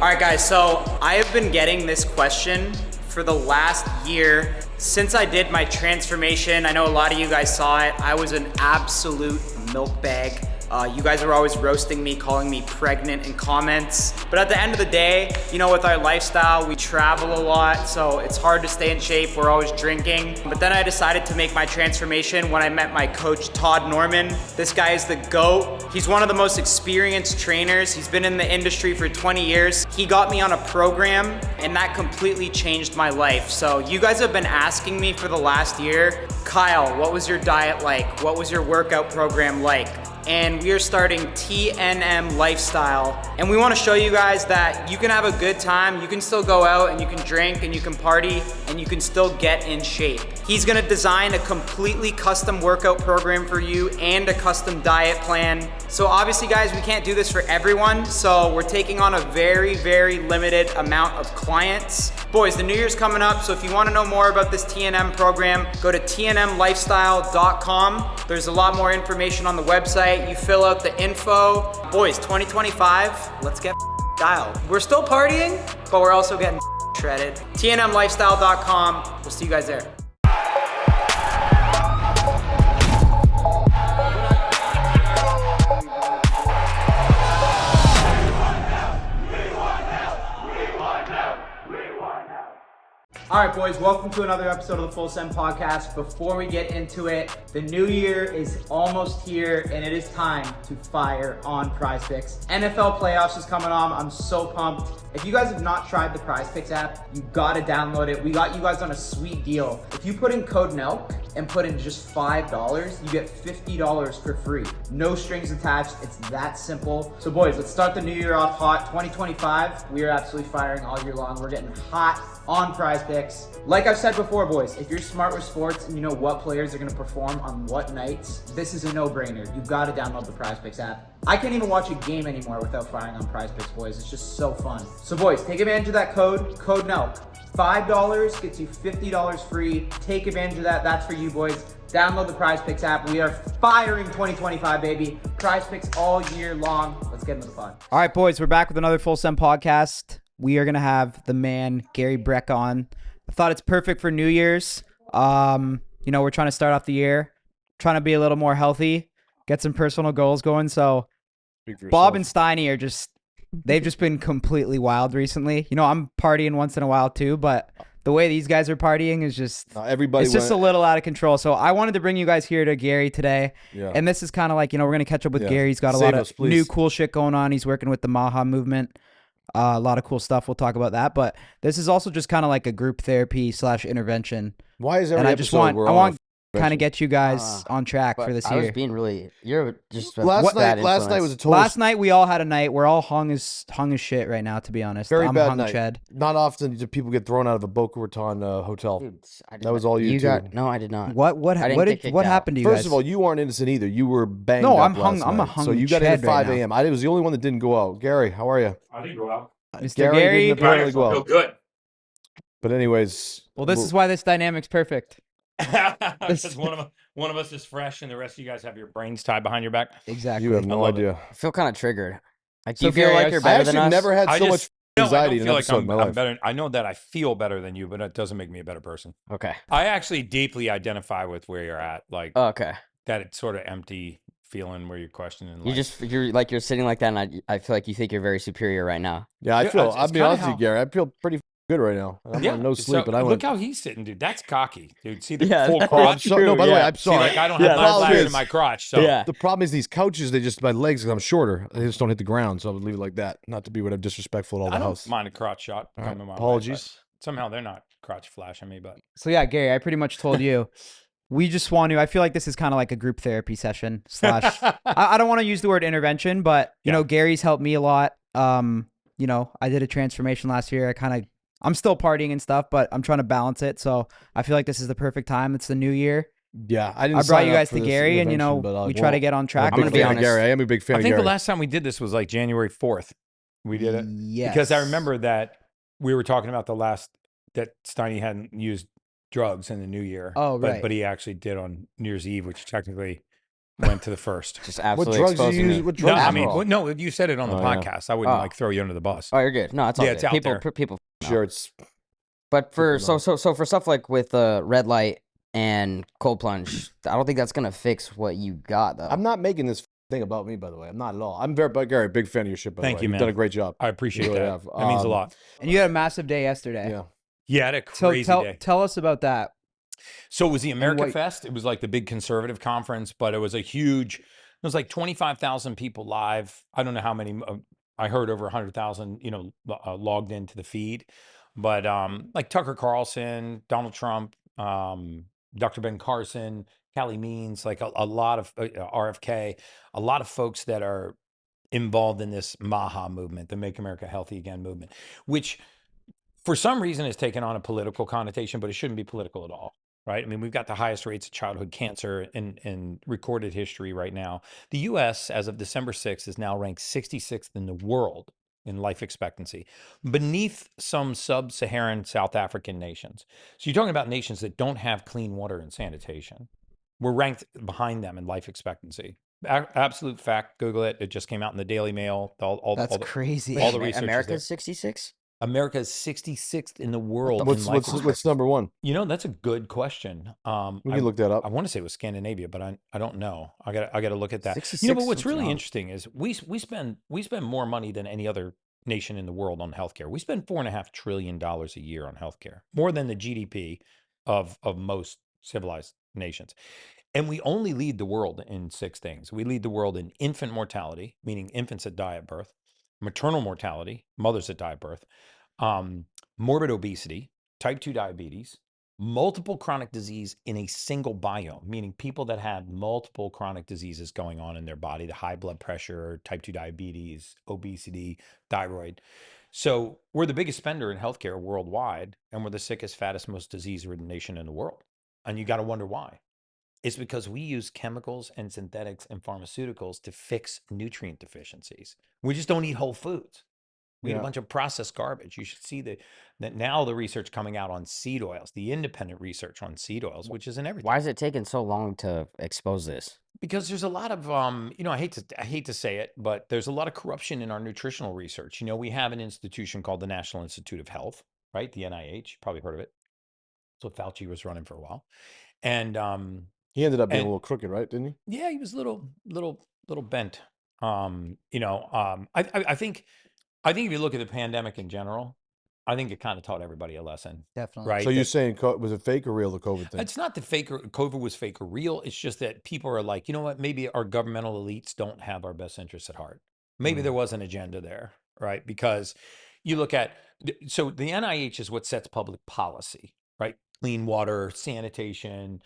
All right, guys, so I have been getting this question for the last year since I did my transformation. I know a lot of you guys saw it. I was an absolute milk bag. You guys are always roasting me, calling me pregnant in comments. But at the end of the day, you know, with our lifestyle, we travel a lot, so it's hard to stay in shape. We're always drinking. But then I decided to make my transformation when I met my coach, Todd Norman. This guy is the GOAT. He's one of the most experienced trainers. He's been in the industry for 20 years. He got me on a program, and that completely changed my life. So you guys have been asking me for the last year, Kyle, what was your diet like? What was your workout program like? And we are starting TNM Lifestyle. And we want to show you guys that you can have a good time, you can still go out and you can drink and you can party and you can still get in shape. He's gonna design a completely custom workout program for you and a custom diet plan. So obviously guys, we can't do this for everyone, so we're taking on a very, very limited amount of clients. Boys, the new year's coming up, so if you want to know more about this TNM program, go to tnmlifestyle.com. There's a lot more information on the website. You fill out the info. Boys, 2025, let's get dialed. We're still partying, but we're also getting shredded. tnmlifestyle.com. We'll see you guys there. All right, boys, welcome to another episode of the Full Send Podcast. Before we get into it, the new year is almost here, and it is time to fire on PrizePicks. NFL playoffs is coming on. I'm so pumped. If you guys have not tried the PrizePicks app, you gotta download it. We got you guys on a sweet deal. If you put in code NELK and put in just $5, you get $50 for free. No strings attached. It's that simple. So, boys, let's start the new year off hot. 2025, we are absolutely firing all year long. We're getting hot on PrizePicks. Like I've said before, boys, if you're smart with sports and you know what players are going to perform on what nights, this is a no-brainer. You've got to download the PrizePicks app. I can't even watch a game anymore without firing on PrizePicks, boys. It's just so fun. So, boys, take advantage of that code NELK. $5 gets you $50 free. Take advantage of that. That's for you, boys. Download the PrizePicks app. We are firing 2025, baby. PrizePicks all year long. Let's get into the pod. All right, boys, we're back with another Full Send podcast. We are going to have the man, Gary Brecka, on. I thought it's perfect for New Year's. You know, we're trying to start off the year, trying to be a little more healthy, get some personal goals going. So Bob and Steiny are they've just been completely wild recently. You know, I'm partying once in a while too, but the way these guys are partying is just, it's just a little out of control. So I wanted to bring you guys here to Gary today. Yeah. And this is kind of like, you know, we're going to catch up with Gary. He's got a lot of new cool shit going on. He's working with the Maha movement. A lot of cool stuff. We'll talk about that. But this is also just kind of like a group therapy / intervention. Why is every and I want kind of get you guys on track for this year. I was being really, you're just last night was a total. Last night we all had a night. We're all hung as shit right now, to be honest. Very I'm bad hung night. Chad. Not often do people get thrown out of a Boca Raton hotel. Dude, that was all you two. No, I did not. What happened to you guys? First of all, you weren't innocent either. You were banged No, up I'm hung. last I'm a night. hung. So you got in at 5 right a.m. I was the only one that didn't go out. Gary, how are you? I didn't go out. Mr. Gary didn't apparently go I feel out. good. But anyways, well, this is why this dynamic's perfect. Because one of us is fresh, and the rest of you guys have your brains tied behind your back. Exactly. you have no idea. I feel kind of triggered. Like, do So you feel Gary, like you're I better than actually us? never had so much anxiety in an feel like episode in my life. I'm better. I know that I feel better than you, but it doesn't make me a better person. Okay. I actually deeply identify with where you're at, like Okay. that sort of empty feeling where you're questioning. You're sitting like that, and I feel like you think you're very superior right now. Yeah, Yeah, I'll be honest with you, Gary. I feel pretty good right now. I'm on no sleep, and I look went. how he's sitting, dude. That's cocky, dude. See the full that's crotch. true. No, by the way, Yeah. I'm See, sorry. like I don't have my flash in my crotch. So Yeah. The problem is these couches, my legs, because I'm shorter, they just don't hit the ground, so I would leave it like that. Not to be whatever disrespectful to all I the don't house. mind a crotch shot. All right, coming my way, apologies. but somehow they're not crotch flashing me, but So yeah, Gary, I pretty much told you. We just want to, I feel like this is kind of like a group therapy session / I don't want to use the word intervention, but you know, Gary's helped me a lot. You know, I did a transformation last year. I'm still partying and stuff, but I'm trying to balance it. So I feel like this is the perfect time. It's the new year. Yeah, I brought you guys to Gary, and you know, we try to get on track. I'm gonna be honest. Gary, I am a big fan I of think Gary. the last time we did this was like January 4th. We did it. Yes. Because I remember that we were talking about that Steiny hadn't used drugs in the new year. Oh, right. But he actually did on New Year's Eve, which technically went to the first. Just What absolutely drugs do you exposing use? me. What No, drugs? I do you mean, use? well, no, you said it on the Oh, yeah. podcast. I wouldn't Oh. like throw you under the bus. Oh, you're good. No, it's all Yeah, good. it's out people, there. people. Sure, it's But for People so for stuff like with red light and cold plunge, I don't think that's gonna fix what you got though. I'm not making this thing about me, by the way. I'm not at all. I'm very, Gary, big fan of your shit, by the Thank way. you, You've man. done a great job. I appreciate You really that. have. That means a lot. And you had a massive day yesterday. Yeah. Yeah, I had a So crazy day. tell us about that. So it was the America what- Fest. It was like the big conservative conference, but it was a huge. It was like 25,000 people live. I don't know how many. I heard over 100,000. Logged into the feed, but like Tucker Carlson, Donald Trump, Dr. Ben Carson, Callie Means, like a lot of RFK, a lot of folks that are involved in this MAHA movement, the Make America Healthy Again movement, which for some reason has taken on a political connotation, but it shouldn't be political at all, right? I mean, we've got the highest rates of childhood cancer in recorded history right now. The U.S., as of December 6th, is now ranked 66th in the world in life expectancy, beneath some sub-Saharan South African nations. So you're talking about nations that don't have clean water and sanitation. We're ranked behind them in life expectancy. Absolute fact. Google it. It just came out in the Daily Mail. That's crazy. all the research is there. America's 66. America is 66th in the world. What's in life what's number one? That's a good question. We can look that up. I want to say it was Scandinavia, but I don't know. I got to look at that. 66 But what's is really wrong. interesting is we spend more money than any other nation in the world on healthcare. We spend $4.5 trillion a year on healthcare, more than the GDP of most civilized nations. And we only lead the world in 6 things. We lead the world in infant mortality, meaning infants that die at birth, maternal mortality, mothers that die at birth, morbid obesity, type 2 diabetes, multiple chronic disease in a single biome, meaning people that have multiple chronic diseases going on in their body, the high blood pressure, type 2 diabetes, obesity, thyroid. So we're the biggest spender in healthcare worldwide, and we're the sickest, fattest, most disease-ridden nation in the world. And you got to wonder why. It's because we use chemicals and synthetics and pharmaceuticals to fix nutrient deficiencies. We just don't eat whole foods. We eat a bunch of processed garbage. You should see that now the research coming out on seed oils, the independent research on seed oils, which is in everything. Why is it taking so long to expose this? Because there's a lot of I hate to say it, but there's a lot of corruption in our nutritional research. We have an institution called the National Institute of Health, right? The NIH, probably heard of it. That's what Fauci was running for a while. And He ended up being a and- little crooked, right? Didn't he? yeah, he was a little bent. I think if you look at the pandemic in general, I think it kind of taught everybody a lesson, Definitely. right? So you're That- saying was it fake or real, the COVID thing? It's not the fake or COVID was fake or real. It's just that people are like, you know what? Maybe our governmental elites don't have our best interests at heart. Maybe there was an agenda there, right? Because you look at, so the NIH is what sets public policy, right? Clean water, sanitation,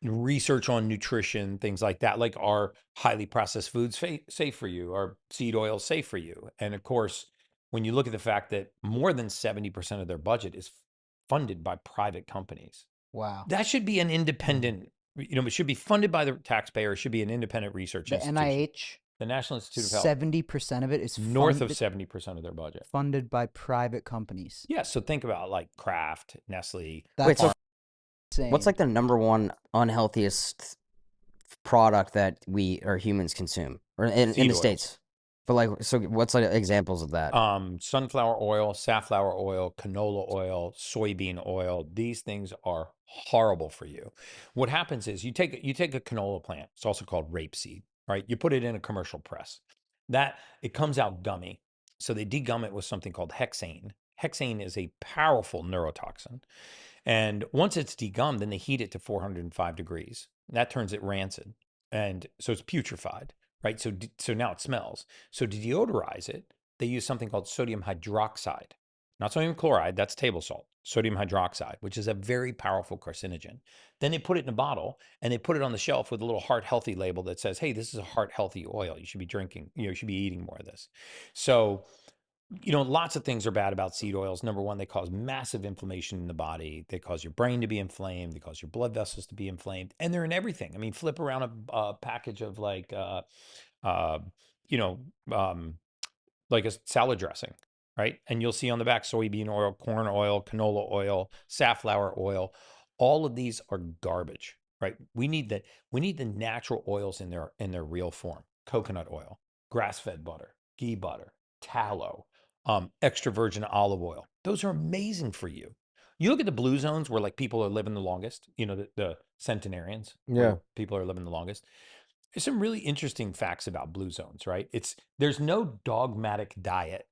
research on nutrition, things like that. Like, are highly processed foods safe for you? Are seed oils safe for you? And of course, when you look at the fact that more than 70% of their budget is funded by private companies, Wow. that should be an independent, it should be funded by the taxpayer. It should be an independent research The institution. NIH, The National Institute of Health, 70% of it is north of 70% of their budget. funded by private companies. Yeah, so think about like Kraft, Nestle. That's Wait, so insane. what's like the number one unhealthiest product that we or humans consume, or in Seed the oils. states? But like, so what's like examples of that? Sunflower oil, safflower oil, canola oil, soybean oil. These things are horrible for you. What happens is you take a canola plant. It's also called rapeseed, right? You put it in a commercial press. It comes out gummy. So they degum it with something called hexane. Hexane is a powerful neurotoxin. And once it's degummed, then they heat it to 405 degrees. That turns it rancid. And so it's putrefied, right? So now it smells. So to deodorize it, they use something called sodium hydroxide. Not sodium chloride, that's table salt. Sodium hydroxide, which is a very powerful carcinogen. Then they put it in a bottle and they put it on the shelf with a little heart healthy label that says, hey, this is a heart healthy oil. You should be drinking, you should be eating more of this. So, lots of things are bad about seed oils. Number one, they cause massive inflammation in the body. They cause your brain to be inflamed. They cause your blood vessels to be inflamed. And they're in everything. I mean, flip around a package of like a salad dressing, right? And you'll see on the back soybean oil, corn oil, canola oil, safflower oil. All of these are garbage. right? We need the natural oils in their real form. Coconut oil, grass-fed butter, ghee butter, tallow, extra virgin olive oil. Those are amazing for you. You look at the blue zones where like people are living the longest, the centenarians, Yeah. where people are living the longest. There's some really interesting facts about blue zones, right? There's no dogmatic diet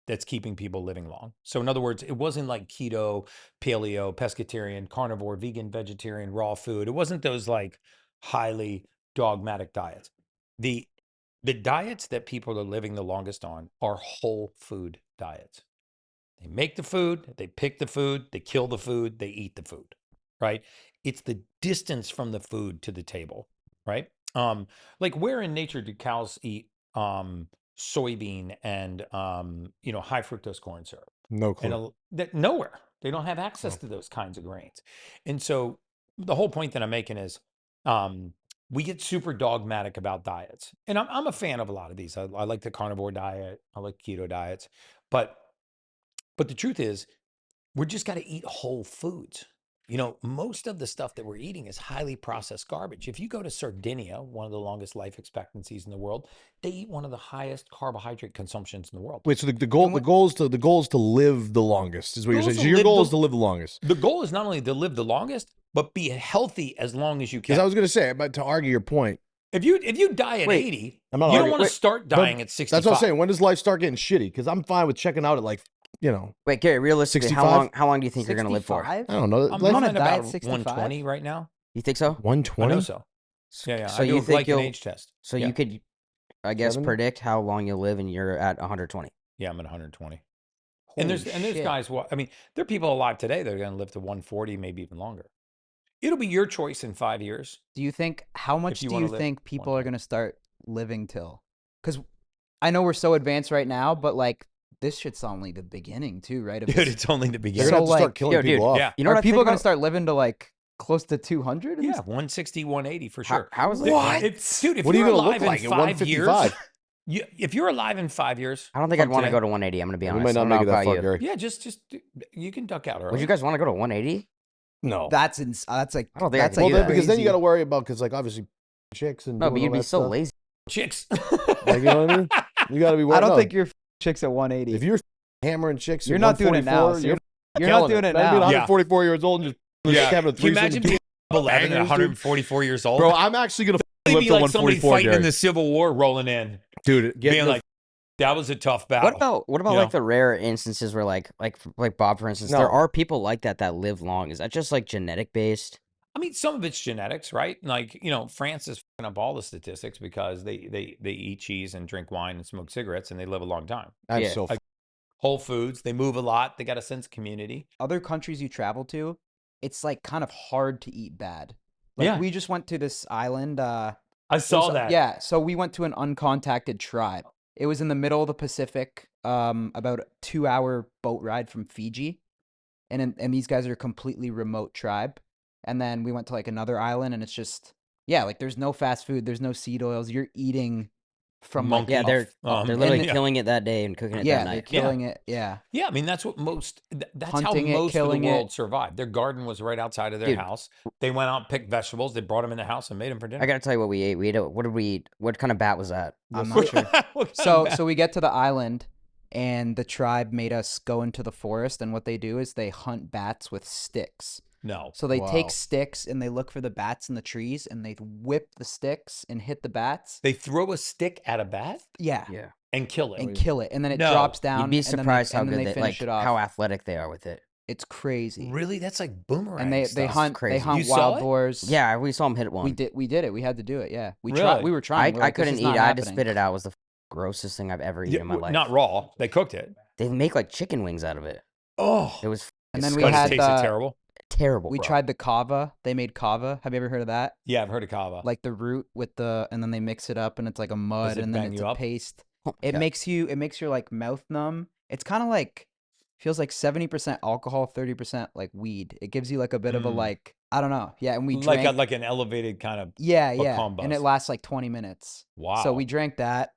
that's keeping people living long. So in other words, it wasn't like keto, paleo, pescatarian, carnivore, vegan, vegetarian, raw food. It wasn't those like highly dogmatic diets. The diets that people are living the longest on are whole food diets. They make the food, they pick the food, they kill the food, they eat the food, right? It's the distance from the food to the table, right? Like where in nature do cows eat soybean and high fructose corn syrup? No clue. And nowhere. They don't have access to those kinds of grains. And so the whole point that I'm making is we get super dogmatic about diets. And I'm a fan of a lot of these. I like the carnivore diet. I like keto diets. But the truth is, we're just got to eat whole foods. Most of the stuff that we're eating is highly processed garbage. If you go to Sardinia, one of the longest life expectancies in the world, they eat one of the highest carbohydrate consumptions in the world. Wait, so the goal is to live the longest, is what you're saying. So your goal is to live the longest. The goal is not only to live the longest, but be healthy as long as you can. Because I was going to say, but to argue your point, if you die at 80, you don't want to start dying at 65. That's what I'm saying. When does life start getting shitty? Because I'm fine with checking out at like, Wait, Gary, realistically, 65? how long do you think you're going to live for? 65? I don't know. I'm Life- running die at about 65? 120 right now. You think so? I 120? know so. Yeah. So I do you a think glycan age test. So Yeah. you could, I guess, 70? predict how long you'll live, and you're at 120. Yeah, I'm at 120. Holy And there's shit. guys. I mean, there are people alive today that are going to live to 140, maybe even longer. It'll be your choice in 5 years. Do you think, how much you do wanna you live think people one are day. going to start living till? Because I know we're so advanced right now, but like this shit's only the beginning too, right? Of Dude, this- it's only the They're beginning. going to have to So, start like, killing people off. Yeah. You know what are I people think going to about- start living to like close to 200? Yeah, 160, 180 for How- sure. how is it- Dude, if What are you you're going to look alive in like at 5 years, 155? if you're alive in 5 years, I don't think I'd from want to today- go to 180. I'm going to be We honest. might I not don't make know it that about far, you. Gary. Yeah, just you can duck out early. Would you guys want to go to 180? No. That's like I don't think I that's could like do that. Because then you crazy. got to worry about, because like obviously chicks and No, doing but you'd all be that so stuff. lazy. chicks. Like, you know what I mean? You got to be worried. I don't no. think you're chicks at 180. If you're hammering chicks, You're at not doing it now. 144, So you're you're not killing doing it Imagine being now. Yeah. 144 years old and just having a Can you threesome. imagine with being 11 bangers, and dude? 144 years old? Bro, I'm actually gonna It'd live be to like somebody 144, fighting in Gary. the Civil War rolling in, Dude, being like, that was a tough battle. What about You like know? the rare instances where like Bob, for instance, No. there are people like that live long. Is that just like genetic based? I mean, some of it's genetics, right? Like, France is fucking up all the statistics because they eat cheese and drink wine and smoke cigarettes and they live a long time. I'm Yeah. so Like, Whole Foods, they move a lot. They got a sense of community. Other countries you travel to, it's like kind of hard to eat bad. Like Yeah. we just went to this island. I saw that. Yeah, so we went to an uncontacted tribe. It was in the middle of the Pacific, about a 2-hour boat ride from Fiji, and these guys are a completely remote tribe. And then we went to like another island, and it's just like there's no fast food, there's no seed oils. You're eating from like, Monkey. Yeah, they're Um, literally yeah. killing it that day and cooking it that they're night. killing it. Yeah, Yeah, I mean that's what that's how Hunting it, most of the killing it. world survived. Their garden was right outside of their Dude. house. They went out and picked vegetables. They brought them in the house and made them for dinner. I gotta tell you what we ate. What did we eat? What kind of bat was that? I'm not sure. What kind So of so we get to the island, and the tribe made us go into the forest, and what they do is they hunt bats with sticks. no. So they Wow. take sticks and they look for the bats in the trees, and they whip the sticks and hit the bats. They throw a stick at a bat Yeah, Yeah, and kill it. and kill it, and then it No. drops down. you'd be and then they- surprised how and then good they they finish like it off. how athletic they are with it. It's crazy. Really, that's like boomerang. And they stuff. hunt crazy. they hunt You saw wild it? boars. Yeah, we saw him hit one. we did it. We had to do it. Yeah, we Really? We were I trying. We're like, this couldn't is eat. not I had to happening. spit it out. It was the grossest thing I've ever eaten Yeah, in my life. not raw. They cooked it. They make like chicken wings out of it. Oh, It was And then we but it had tasted the- terrible. terrible. We bro. tried the kava. They made kava. Have you ever heard of that? Yeah, I've heard of kava. Like the root with the, and then they mix it up, and it's like a mud, it and then bang it's you a up? paste. Oh my It God. makes your like mouth numb. It's kind of like, feels like 70% alcohol, 30% like weed. It gives you like a bit of a Mm. like, I don't know. Yeah, and we like drank. like an elevated kind of. yeah, a yeah, calm and it buzz. lasts like 20 minutes. Wow. So we drank that.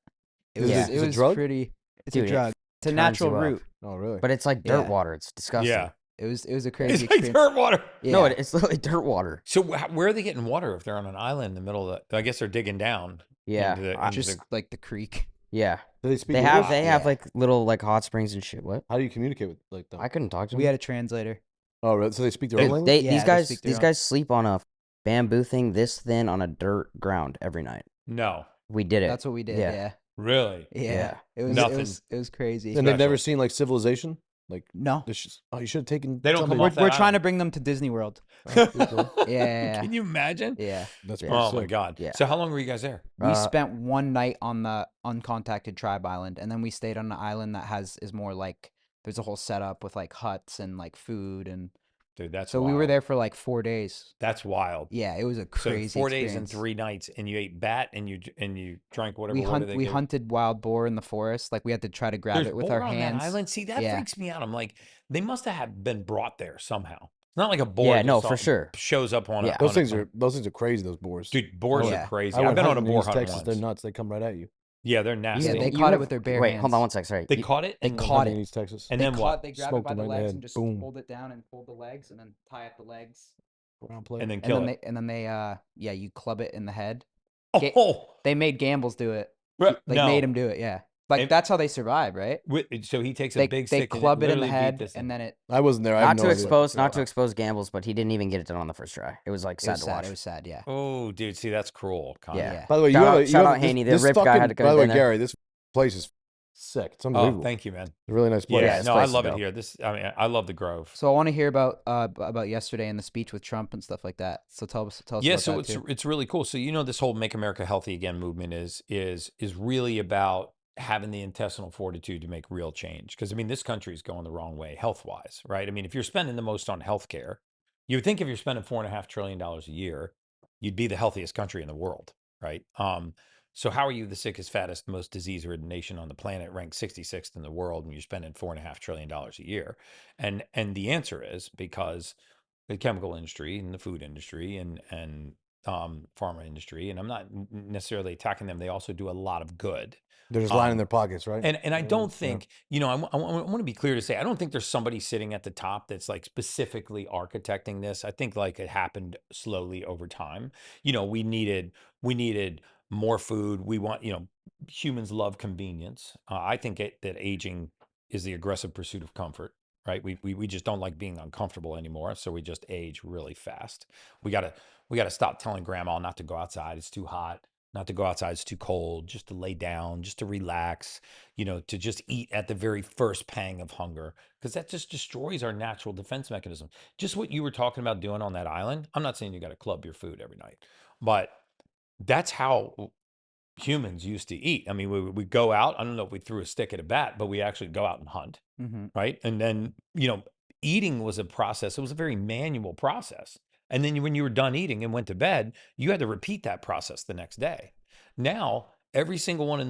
It was Yeah. it Is it was drug? pretty. It's Dude, a it drug. It's a turns natural you up. root. Oh, really? But it's like dirt Yeah. water. It's disgusting. Yeah. It was a It's crazy like experience. dirt water. Yeah. No, it's literally dirt water. So where are they getting water if they're on an island in the middle of the? I guess they're digging down. Yeah, into just the, like the creek. Yeah, Do they speak they English? have Yeah. like little like hot springs and shit. What? How do you communicate with like them? I couldn't talk to We them. had a translator. Oh, right. So they speak their own language? They Yeah, these they guys speak their these own. guys sleep on a bamboo thing this thin on a dirt ground every night. no, We did it. That's what we did. Yeah. Yeah. really. Yeah. It was Nothing. it was crazy. And they've never Special. seen like civilization? Like, No. oh, you should have taken. They don't somebody- come off that We're trying to island. bring them to Disney World. Yeah. Can you imagine? Yeah. That's pretty Oh my sick. God. Yeah. So how long were you guys there? We spent one night on the Uncontacted Tribe Island, and then we stayed on an island that is more like there's a whole setup with like huts and like food, and Dude, that's so we were wild. there for like 4 days. That's wild. Yeah, it was a crazy. So 4 days and experience. 3 nights, and you ate bat and you drank whatever. We water they we gave? hunted wild boar in the forest. Like we had to try to grab There's it with boar our on hands. that island. See, that Yeah. freaks me out. I'm like, they must have been brought there somehow. It's not like a boar. Yeah, just no, for all sure. Shows up on Yeah. a. Those on things a, are crazy. Those boars. Dude, boars Yeah. are crazy. I I've went been on a hunting in boar East hunt Texas. once. They're nuts. They come right at you. Yeah, they're nasty. Yeah, they You caught it have- with their bare Wait, hands. hold on one sec. Sorry. They caught it. They and caught Hunting it. in East Texas. And They then what? They grab Smoked it by them the right in the legs head. and just Boom. hold it down and pull the legs and then tie up the legs. Round play. And then And kill then it. they you club it in the head. Oh, They made Gambles do it. Right, Like no. made him do it. Yeah. Like And- that's how they survive, right? So he takes a They big they stick. club it in the literally beat head this thing. and then it. I wasn't there. I have Not no to idea. expose Gambles, but he didn't even get it done on the first try. It was like It sad was to sad. watch. It was sad. Yeah. Oh, dude, see, that's cruel. Kanye. Yeah. By the way, Shout out- you shout have out this- Haney, the this ripped guy fucking- had to go By the way, in there. Gary, this place is sick. It's Oh, unbelievable. thank you, man. It's a really nice place. Yeah, this no, I place is love it dope. here. I love the Grove. So I want to hear about yesterday and the speech with Trump and stuff like that. So tell us Yeah, about so that too. it's really cool. So this whole "Make America Healthy Again" movement is really about having the intestinal fortitude to make real change. Because I mean, this country is going the wrong way health wise, right? I mean, if you're spending the most on healthcare, you would think if you're spending $4.5 trillion a year, you'd be the healthiest country in the world, right? So how are you the sickest, fattest, most disease-ridden nation on the planet, ranked 66th in the world, and you're spending $4.5 trillion a year? And the answer is because the chemical industry and the food industry and pharma industry, and I'm not necessarily attacking them. They also do a lot of good. They're just lying in their pockets, right? And I don't Yeah. think, I want to be clear to say, I don't think there's somebody sitting at the top that's like specifically architecting this. I think like it happened slowly over time. We needed more food. We want, humans love convenience. I think that aging is the aggressive pursuit of comfort, right? We just don't like being uncomfortable anymore. So we just age really fast. We gotta stop telling grandma not to go outside. It's too hot. Not to go outside, it's too cold, just to lay down, just to relax, to just eat at the very first pang of hunger, because that just destroys our natural defense mechanism. Just what you were talking about doing on that island. I'm not saying you got to club your food every night, but that's how humans used to eat. I mean, we go out. I don't know if we threw a stick at a bat, but we actually go out and hunt, right? And then, eating was a process. It was a very manual process. And then when you were done eating and went to bed, you had to repeat that process the next day. Now, every single one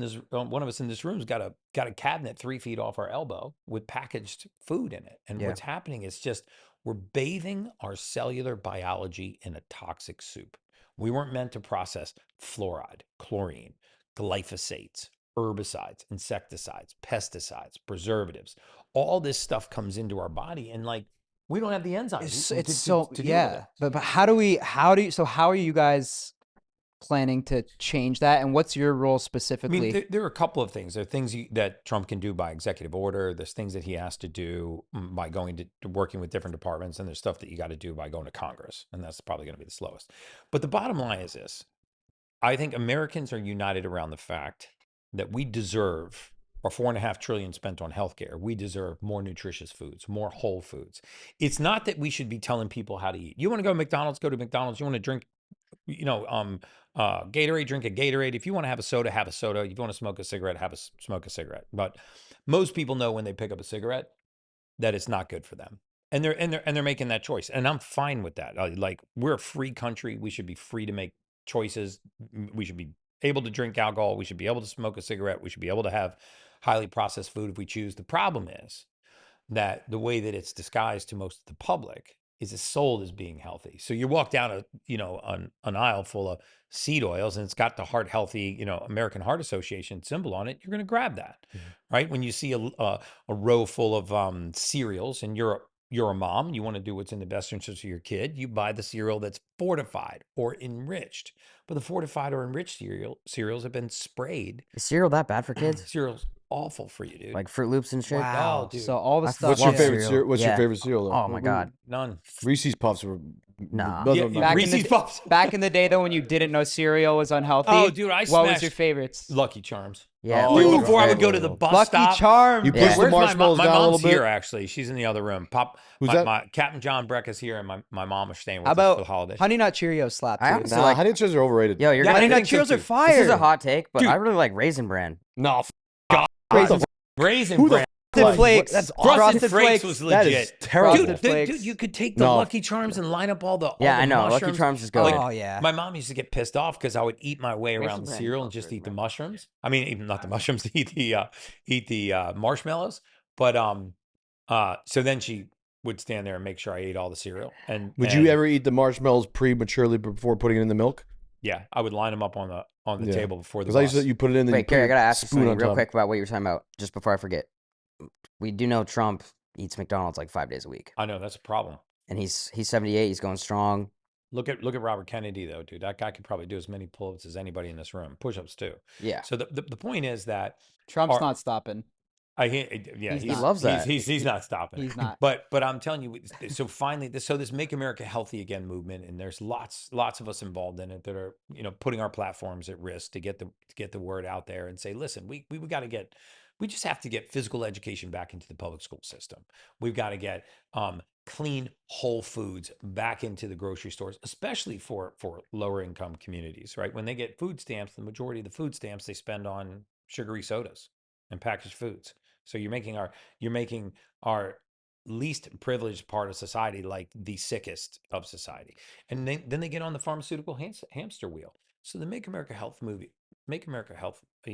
of us in this room's got a cabinet 3 feet off our elbow with packaged food in it. And what's happening is just we're bathing our cellular biology in a toxic soup. We weren't meant to process fluoride, chlorine, glyphosates, herbicides, insecticides, pesticides, preservatives. All this stuff comes into our body, and like, we don't have the enzymes. to deal with it. But how are you guys planning to change that, and what's your role I specifically? mean, there are a couple of things. There are things that Trump can do by executive order. There's things that he has to do by going to working with different departments, and there's stuff that you got to do by going to Congress, and that's probably going to be the slowest. But the bottom line is this: I think Americans are united around the fact that we deserve our $4.5 trillion spent on healthcare. We deserve more nutritious foods, more whole foods. It's not that we should be telling people how to eat. You want to go to McDonald's, go to McDonald's. You want to drink, Gatorade, drink a Gatorade. If you want to have a soda, have a soda. If you want to smoke a cigarette, smoke a cigarette. But most people know when they pick up a cigarette that it's not good for them. And they're making that choice. And I'm fine with that. Like, we're a free country. We should be free to make choices. We should be able to drink alcohol. We should be able to smoke a cigarette. We should be able to have highly processed food if we choose. The problem is that the way that it's disguised to most of the public is it's sold as being healthy. So you walk down an aisle full of seed oils and it's got the Heart Healthy, American Heart Association symbol on it. You're going to grab that, right? When you see a row full of cereals and you're you're a mom, you want to do what's in the best interest of your kid, you buy the cereal that's fortified or enriched. But the fortified or enriched cereals have been sprayed. Is cereal that bad for kids? Cereal's awful for you, dude. Like Fruit Loops and shit? Wow. Oh, dude. So all the I stuff. What's your love favorite cereal. cereal? What's your Yeah. favorite cereal though? Oh my god. None. Reese's Puffs were. Nah. those Yeah, are my- Back in the Reese's d- Puffs. Back in the day, though, when you didn't know cereal was unhealthy. Oh, dude, I what was smashed your favorites? Lucky Charms. Yeah. Oh, Lucky Ooh, was Before I would very go to the good. bus Lucky stop. Charms. You Yeah. push the Where's marshmallows my down a mom's little bit. here, actually. She's in the other room. Who's my, that? my Captain John Brecka's here, and my mom is staying with How us for about the holidays. Honey Nut Cheerios slap? I too? honestly Nah, like. Honey Nut Cheerios are overrated. Yo, you're Yeah, gonna. Honey I Nut think so, Cheerios are too. fire. This is a hot take, but Dude. I really like Raisin Bran. No, Raisin Raisin Who the Bran. Frosted Flakes. That's Frosted Flakes was That legit. is terrible. Frosted Dude, Flakes. you could take the No. Lucky Charms and line up all the Yeah, the I know. Lucky mushrooms. Charms is good. Oh yeah. My mom used to get pissed off because I would eat my way around Raisin the Bran cereal is and just good, eat the man. mushrooms. I mean, even not the mushrooms, eat the marshmallows. But so then she would stand there and make sure I ate all the cereal. And Would and, you ever eat the marshmallows prematurely before putting it in the milk? Yeah, I would line them up on the Yeah. table before the Because I used bus. to you put it in. Then you Wait, put Gary, I your gotta ask you spoon something on real top. quick about what you were talking about, just before I forget. We do know Trump eats McDonald's like 5 days a week, I know that's a problem. and he's 78. He's going strong. Look at Robert Kennedy though, dude. That guy could probably do as many pull-ups as anybody in this room. Push-ups too. Yeah. So the point is that Trump's Are- not stopping. yeah, He's He loves that. He's not stopping. He's not. But I'm telling you, so finally, this Make America Healthy Again movement, and there's lots of us involved in it that are putting our platforms at risk to get the word out there and say, listen, we got to get. We just have to get physical education back into the public school system. We've got to get clean, whole foods back into the grocery stores, especially for lower income communities, right? When they get food stamps, the majority of the food stamps they spend on sugary sodas and packaged foods. So you're making our least privileged part of society like the sickest of society. And then they get on the pharmaceutical hamster wheel. So the Make America Healthy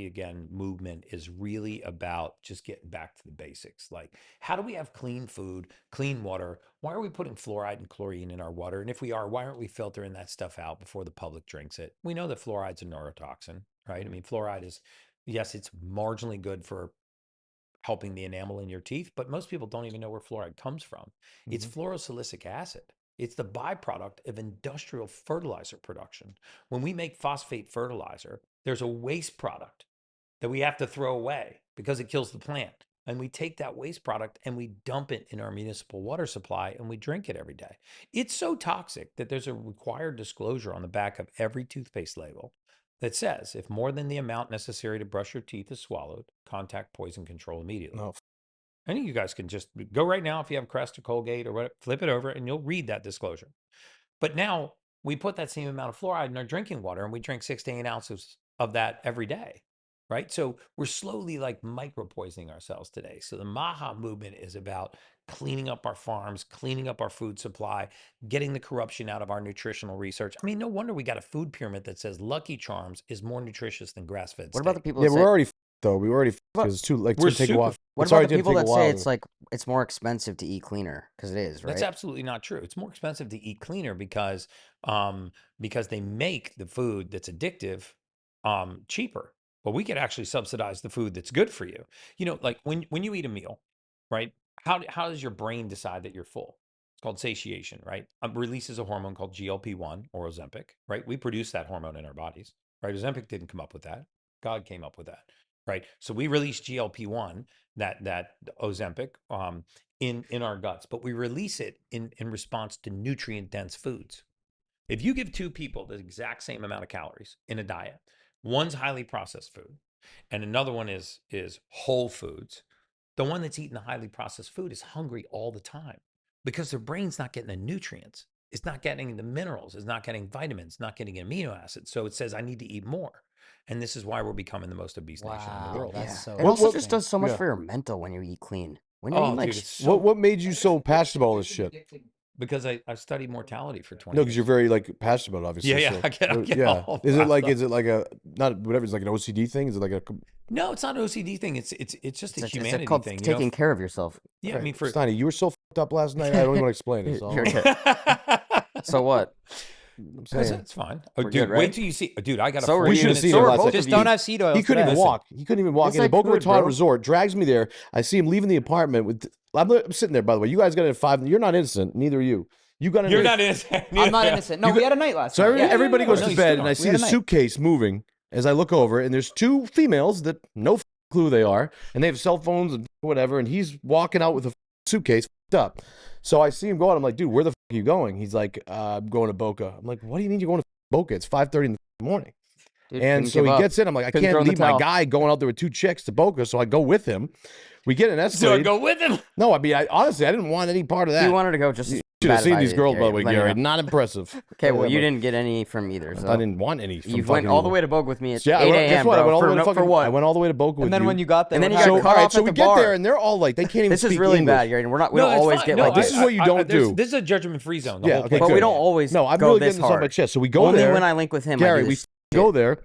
Again movement is really about just getting back to the basics. Like, how do we have clean food, clean water? Why are we putting fluoride and chlorine in our water? And if we are, why aren't we filtering that stuff out before the public drinks it? We know that fluoride's a neurotoxin, right? I mean, fluoride is, yes, it's marginally good for helping the enamel in your teeth, but most people don't even know where fluoride comes from. It's fluorosilicic acid. It's the byproduct of industrial fertilizer production. When we make phosphate fertilizer, there's a waste product that we have to throw away because it kills the plant. And we take that waste product and we dump it in our municipal water supply and we drink it every day. It's so toxic that there's a required disclosure on the back of every toothpaste label that says, if more than the amount necessary to brush your teeth is swallowed, contact poison control immediately. No. Any of you guys can just go right now if you have Crest or Colgate or whatever, flip it over and you'll read that disclosure. But now we put that same amount of fluoride in our drinking water and we drink 6 to 8 ounces of that every day, right? So we're slowly like micro-poisoning ourselves today. So the Maha movement is about cleaning up our farms, cleaning up our food supply, getting the corruption out of our nutritional research. I mean, no wonder we got a food pyramid that says Lucky Charms is more nutritious than grass-fed What about the steak. people Yeah, that we're say? already though. We already because it's too like We're it's gonna take a super while. What It's about already the people gonna that take a say while. it's like it's more expensive to eat cleaner? Because it is, right? That's absolutely not true. It's more expensive to eat cleaner because they make the food that's addictive cheaper. But we could actually subsidize the food that's good for you. Like when you eat a meal, right? How does your brain decide that you're full? It's called satiation, right? Releases a hormone called GLP-1 or Ozempic, right? We produce that hormone in our bodies, right? Ozempic didn't come up with that. God came up with that, right? So we release GLP-1, that Ozempic, in our guts, but we release it in response to nutrient-dense foods. If you give 2 people the exact same amount of calories in a diet, one's highly processed food and another one is whole foods, the one that's eating the highly processed food is hungry all the time because their brain's not getting the nutrients. It's not getting the minerals. It's not getting vitamins, not getting amino acids. So it says, I need to eat more. And this is why we're becoming the most obese nation in the world. That's Yeah. so It also interesting. just does so much Yeah. for your mental when you eat clean. When you're Oh, eating like dude, it's so, What made you so passionate about all this shit? because I studied mortality for 20 No, years. because you're very like passionate about it, obviously. Yeah, so- I get yeah. all Is it like riled a not whatever? It's like an OCD thing. Is it like a? No, it's not an OCD thing. It's just a it's humanity called thing. taking care of yourself. Yeah, I mean, for Steiny, you were so fucked up last night. I don't even want to explain it. So. You're okay. So what? I'm saying. It's fine. Oh, We're dude, good, right? wait till you see. Dude, I got a So were 40 you. should have minute seen So him were last both night. of Just you. don't have seat oil. He couldn't even today. walk. He couldn't even walk. It's In like Boca food, Raton bro. Resort, drags me there. I see him leaving the apartment with. I'm sitting there, by the way. You guys got in at 5. You're not innocent. Neither are you. You got in. You're there- not innocent. I'm not innocent. No, we had a night last So night. everybody goes No, to you bed, stood and on I it. see had the a night. suitcase moving as I look over, and there's 2 females that no clue who they are, and they have cell phones and whatever, and he's walking out with a suitcase up. So I see him go out. I'm like, dude, where the are you going? He's like, I'm going to Boca. I'm like, what do you mean you're going to Boca? It's 5:30 in the morning. Dude, And couldn't so give he up. gets in. I'm like, I Couldn't throw can't in the leave my towel. guy going out there with 2 chicks to Boca, so I go with him. We get an So I Escalade. go with him. No, I mean, honestly, I didn't want any part of that. You wanted to go just as should bad have as seen I these did, girls, by the way, Let me Gary. know. Not impressive. Okay, well, you But didn't get any from either. So I didn't want any. From you went fucking all the you. way to Boca with me at Yeah, 8 guess a.m. what? I bro. went all the way to For fucking, what? I went all the way to Boca with And then you. when you got there, And then what you got happened? cut all right, off so at we the get bar. there, and they're all like, they can't even This is speak really English. bad, Gary. We don't it's always fine. get No, like this is what you don't do. This is a judgment-free zone. The Yeah, whole okay, place. But we good. don't always No, I'm go really this getting this on hard. my chest. So we go Only there. when I link with him. Gary, I do we this go there.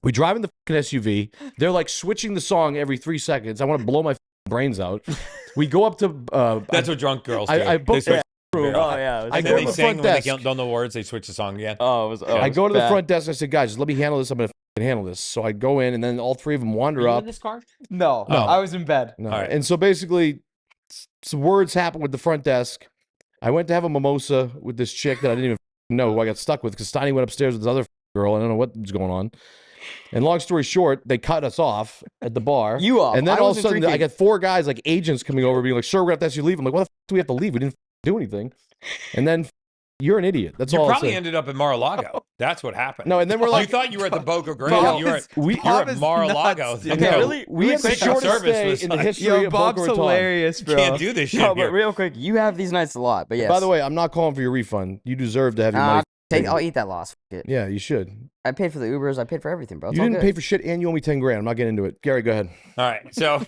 We drive in the fucking SUV. They're like switching the song every 3 seconds. I want to blow my brains out. We go up to. That's what drunk girls do. I They booked switch the room. Oh yeah. it was I and go then to they the sing front when they desk. don't know the words. They switch the song again. Oh, it was. Oh, I go to the bad. front desk. I said, guys, just let me handle this. I'm gonna handle this. So I go in, and then all 3 of them wander up. this car? No, No. I was in bed. No. All right. And so basically, some words happened with the front desk. I went to have a mimosa with this chick that I didn't even know who I got stuck with because Steiny went upstairs with this other girl. I don't know what was going on. And long story short, they cut us off at the bar. You off. And then I all of a wasn't sudden, I drinking. get 4 guys, like agents, coming over being like, sir, we're going to have to ask you to leave. I'm like, why the do we have to leave? We didn't do anything. And then you're an idiot. That's You all I'm probably saying. ended up at Mar-a-Lago. That's what happened. No, and then we're like, you thought you were at the Boca Grande. Bob You're is- at, we- you're Bob at is Mar-a-Lago. nuts, You dude. know, Okay, really? we had the Secret shortest Service stay was in the like, history Yo, of Bob's Boca Raton. hilarious, bro. Can't do this shit No, here. but real quick, you have these nights a lot. But yes. By the way, I'm not calling for your refund. You deserve to have your Nah, money. I'll eat that loss. Fuck it. Yeah, you should. I paid for the Ubers. I paid for everything, bro. It's You all didn't good. pay for shit, and you owe me 10 grand. I'm not getting into it. Gary, go ahead. All right. So,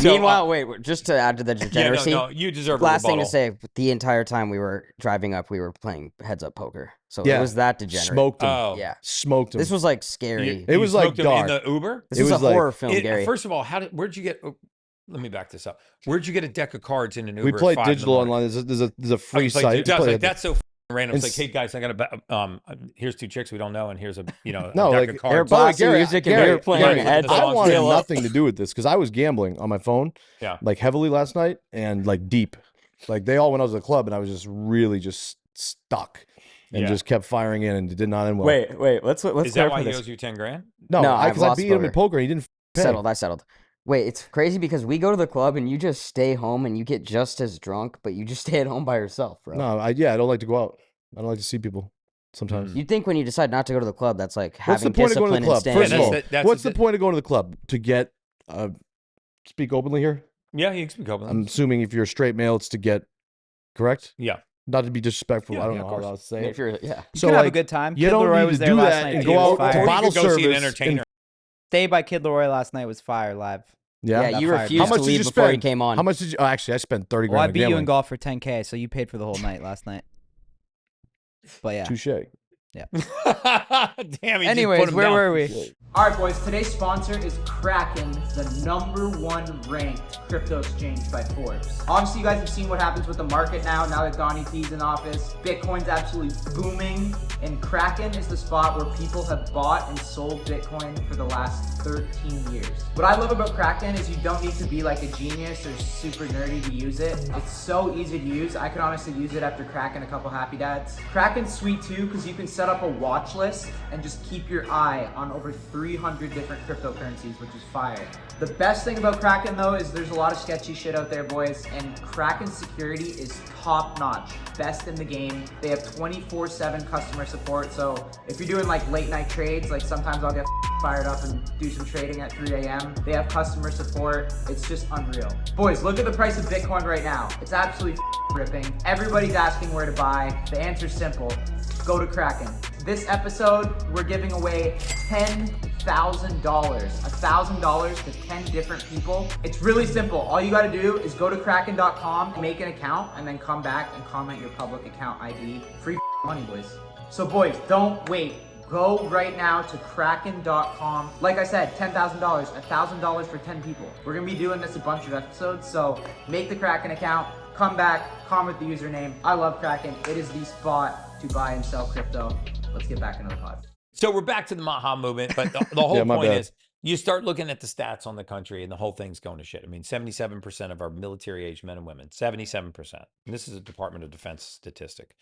Meanwhile, wait, just to add to the yeah, degeneracy. no, you deserve Last a thing to rebuttal. say, the entire time we were driving up, we were playing heads up poker. So Yeah. it was that degenerate. Smoked him. Oh, Yeah. Smoked him. This was like scary. It was like smoked him dark. in the Uber. This it was a was like- horror film, Gary. First of all, where'd you get? Let me back this up. Where'd you get a deck of cards in an Uber? we at played 5 in the digital morning? online. There's a Oh, free you played site. digital. I was Play like, it. that's so random. It's And like, hey guys, I got here's 2 chicks we don't know, and here's a No, deck like, of They're cards. By the way, blasting Gary, music and Gary, they're playing Gary, heads I up. wanted Scale up. nothing to do with this because I was gambling on my phone, Yeah. like heavily last night and like deep. Like they all went out to the club and I was just really just stuck and Yeah. just kept firing in and it did not end well. Wait. Let's Is that why clarify he this. owes you 10 grand? No, No, I've because I lost beat him in poker. poker and he didn't pay. Settled. I settled. Wait, it's crazy because we go to the club and you just stay home and you get just as drunk, but you just stay at home by yourself, bro. No, I don't like to go out. I don't like to see people sometimes. Mm. You'd think when you decide not to go to the club, that's like What's the having point of going to discipline the club? and staying. First of Yeah, all, that's what's the- the point of going to the club? To get, speak openly here? Yeah, you can speak up. I'm assuming if you're a straight male, it's to get, correct? Yeah. Not to be disrespectful. Yeah, I don't yeah, know of how course. else to say If it. you're, yeah. You So, can have a like, good time. you Kid don't Leroy need was to there do last that night. and He go was out fire. to Or you bottle could go see an service entertainer. Stay by Kid Leroy last night was fire live. Yeah. Yeah, you That fired refused How much to did you leave before he spend? came on. How much did you? Oh, actually, I spent 30 Well, I grand. beat you in golf for 10K, so you paid for the whole night last night. But yeah. Touche. Damn. He just put Anyways, him where down. were we? All right, boys. Today's sponsor is Kraken, the #1 ranked crypto exchange by Forbes. Obviously, you guys have seen what happens with the market now that Donnie T's in office. Bitcoin's absolutely booming, and Kraken is the spot where people have bought and sold Bitcoin for the last 13 years. What I love about Kraken is you don't need to be like a genius or super nerdy to use it. It's so easy to use. I could honestly use it after cracking a couple Happy Dads. Kraken's sweet too because you can set up a watch list and just keep your eye on over 300 different cryptocurrencies, which is fire. The best thing about Kraken though is there's a lot of sketchy shit out there, boys, and Kraken's security is top notch, best in the game. They have 24/7 customer support, so if you're doing like late night trades, like sometimes I'll get fired up and do some trading at 3 a.m. They have customer support. It's just unreal. Boys, look at the price of Bitcoin right now. It's absolutely ripping. Everybody's asking where to buy. The answer's simple. Go to Kraken. This episode, we're giving away $10,000. $1,000 to 10 different people. It's really simple. All you gotta do is go to kraken.com, make an account, and then come back and comment your public account ID. Free money, boys. So boys, don't wait. Go right now to kraken.com. Like I said, $10,000, $1,000 for 10 people. We're gonna be doing this a bunch of episodes, so make the Kraken account, come back, comment the username. I love Kraken. It is the spot to buy and sell crypto. Let's get back into the pod. So we're back to the Maha movement, but the whole my point bad. is you start looking at the stats on the country and the whole thing's going to shit. I mean, 77% of our military-age men and women, 77%, and this is a Department of Defense statistic,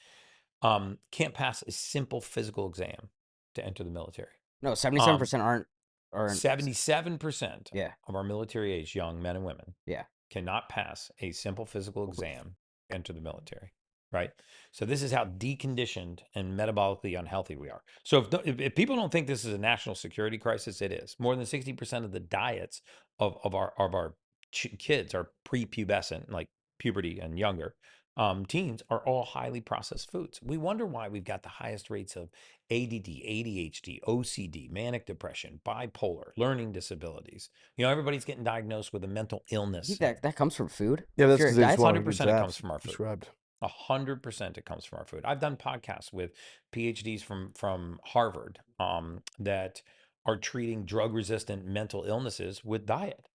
can't pass a simple physical exam to enter the military. No, 77% aren't. 77% Yeah. of our military-age young men and women Yeah. cannot pass a simple physical exam to enter the military. Right. So this is how deconditioned and metabolically unhealthy we are. So if people don't think this is a national security crisis, it is. More than 60% of the diets of our kids are prepubescent, like puberty and younger. Teens are all highly processed foods. We wonder why we've got the highest rates of ADD, ADHD, OCD, manic depression, bipolar, learning disabilities. You know, everybody's getting diagnosed with a mental illness. You think that comes from food? Yeah, that's Sure, because they just diet's want 100% it comes from our food. prescribed. 100% it comes from our food. I've done podcasts with PhDs from Harvard that are treating drug-resistant mental illnesses with diet.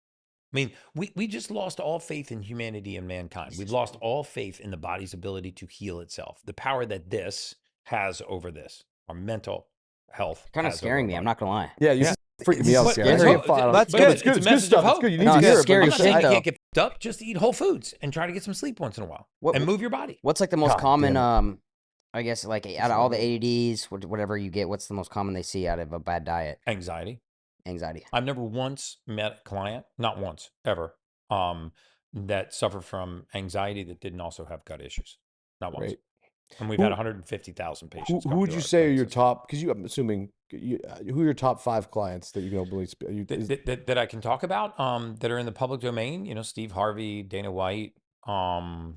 I mean, we just lost all faith in humanity and mankind. We've lost all faith in the body's ability to heal itself. The power that this has over this, our mental health. Kind of has over scaring our me. I'm body. not gonna lie. Yeah, you freaking me out, But- Gary. but- Hey, but- fine. but- It's good. It's but good. it's It's a good message stuff. of It's hope. good. You need No, to it's hear it. scary but I'm as not just- saying shit, you though. can't get f***ed up. Just eat whole foods and try to get some sleep once in a while. And move your body. What's like the most God common? damn I guess like out of all the ADDs, whatever you get, what's the most common they see out of a bad diet? Anxiety. Anxiety. I've never once met a client, not once, ever, that suffered from anxiety that didn't also have gut issues. Not once. Great. And we've Who- had 150,000 patients. Who come would through you our say are clinic your system. top? Because I'm assuming who are your top 5 clients that you can openly That I can talk about that are in the public domain? You know, Steve Harvey, Dana White,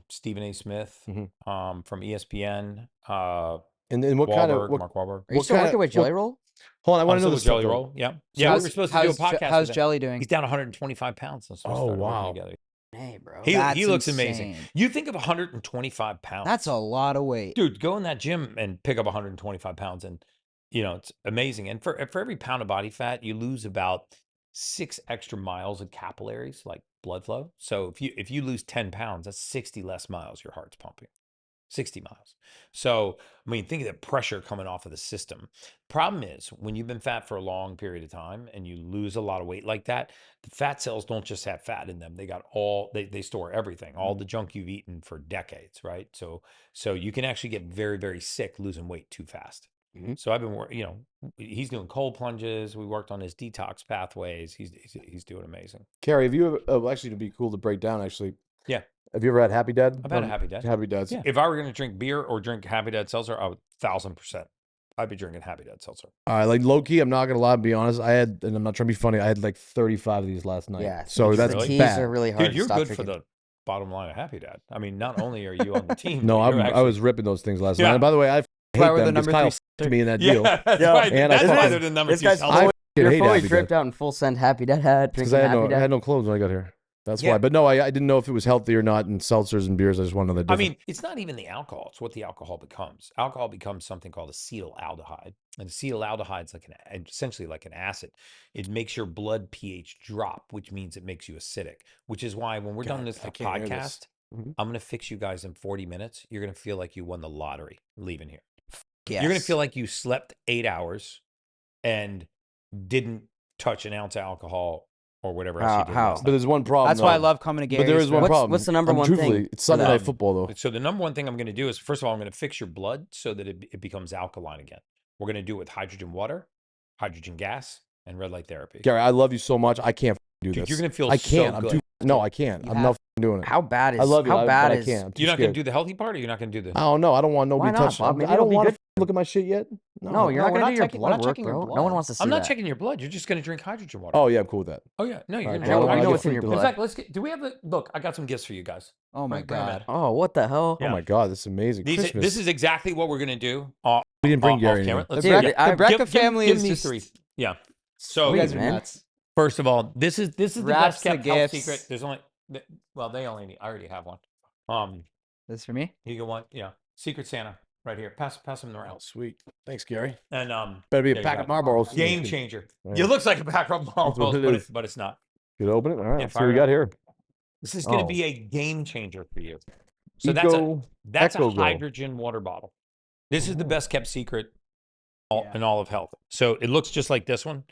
Stephen A. Smith from ESPN, and then what kind of Mark Wahlberg. Are you still working with Jelly Roll? Hold on, I want to Also know with this Jelly Roll. Yeah. Yeah, we how's- were supposed to do a podcast. How's with him. Jelly doing? He's down 125 pounds since we Oh, started wow. working together. Hey, bro. He That's looks amazing. insane. You think of 125 pounds. That's a lot of weight. Dude, go in that gym and pick up 125 pounds and, you know, it's amazing. And for every pound of body fat, you lose about 6 extra miles of capillaries, like blood flow. So if you lose 10 pounds, that's 60 less miles your heart's pumping. 60 miles. So, I mean, think of the pressure coming off of the system. Problem is, when you've been fat for a long period of time and you lose a lot of weight like that, the fat cells don't just have fat in them. They got they store everything, all the junk you've eaten for decades, right? So you can actually get very, very sick losing weight too fast. So I've been, you know, he's doing cold plunges. We worked on his detox pathways. He's doing amazing. Carrie, have you ever, actually, it'd be cool to break down, actually. Yeah. Have you ever had Happy Dad? I've had a Happy Dad. Happy Dads. Yeah. If I were going to drink beer or drink Happy Dad seltzer, I would 1,000%. I'd be drinking Happy Dad seltzer. All right, like low key, I'm not gonna lie, be honest. I had, and I'm not trying to be funny. I had like 35 of these last night. Yeah. so that's Really? Teas bad. are really hard Dude, you're to stop good drinking. for the bottom line of Happy Dad. I mean, not only are you on the team, No, but you're I actually- was ripping those things last Yeah. night. And by the way, I hate why we're the them because number Kyle three f***ed me in that deal. Yeah, that's Yeah. why, And I that's why fucking- they're the number This 2 guy's seltzer. I fully, fucking you're hate fully Happy dripped Dad out in full send Happy Dad hat, because drinking I Happy Dad. had no clothes when I got here. That's Yeah. why. But no, I didn't know if it was healthy or not. And seltzers and beers, I just want to know the I difference. mean, it's not even the alcohol. It's what the alcohol becomes. Alcohol becomes something called acetaldehyde. And acetaldehyde is essentially like an acid. It makes your blood pH drop, which means it makes you acidic, which is why when we're done God, this I can't hear this. podcast, Mhm. I'm going to fix you guys in 40 minutes. You're going to feel like you won the lottery leaving here. Yes. You're going to feel like you slept 8 hours and didn't touch an ounce of alcohol or whatever else you did How? last But there's one problem. That's why I though. love coming to Gary's. But there is one What's- problem. what's the number one truthfully, thing It's Sunday for night them? football, though. So the number one thing I'm going to do is, first of all, I'm going to fix your blood so that it becomes alkaline again. We're going to do it with hydrogen water, hydrogen gas, and red light therapy. Gary, I love you so much. I can't do Dude, this. you're going to feel I so can't. I'm good. too. No, I can't. You I'm have- not doing it. How bad is? I love you. How bad but is? I can't. I'm too You're not going scared. to do the healthy part, or you're not going to do the... I don't know. I don't want nobody Why not, touching. Bob? Maybe I it'll don't be want good to look at my shit yet. No, you're We're not not gonna do your checking- we're blood not work, checking your bro. blood. No one wants to see I'm not that. checking your blood. You're just going to drink hydrogen water. Oh yeah, I'm cool with that. Oh, yeah. No, you're All going right, to I well, know I you know get what's in freaked your out. blood. In fact, let's get... Do we have the... Look, I got some gifts for you guys. Oh my Bring 'em in. god. Oh, what the hell? Yeah. Oh my god, this is amazing. Christmas. This is exactly what we're going to do. we didn't bring off Gary. camera. in. Let's Dude, do it. I- The Brecka Give family me is just. 3. Yeah. So You guys are man. nuts. first of all, this is the Wraps best the kept health gifts. secret. There's only... Well, they only need... I already have one. This is for me. You get one. Yeah. Secret Santa right here. Pass them Oh, around. sweet. Thanks, Gary. And Better be there a you pack go. of Marlboros. Game changer. Yeah. It looks like a pack of what Marlboros, it is. but it's not. Good open it. All right. Yeah, Let's see what we fire it got up. here. This is going to Oh. be a game changer for you. So Eco that's a Eco Go. hydrogen water bottle. This is the Oh. best kept secret Yeah. in all of health. So it looks just like this one.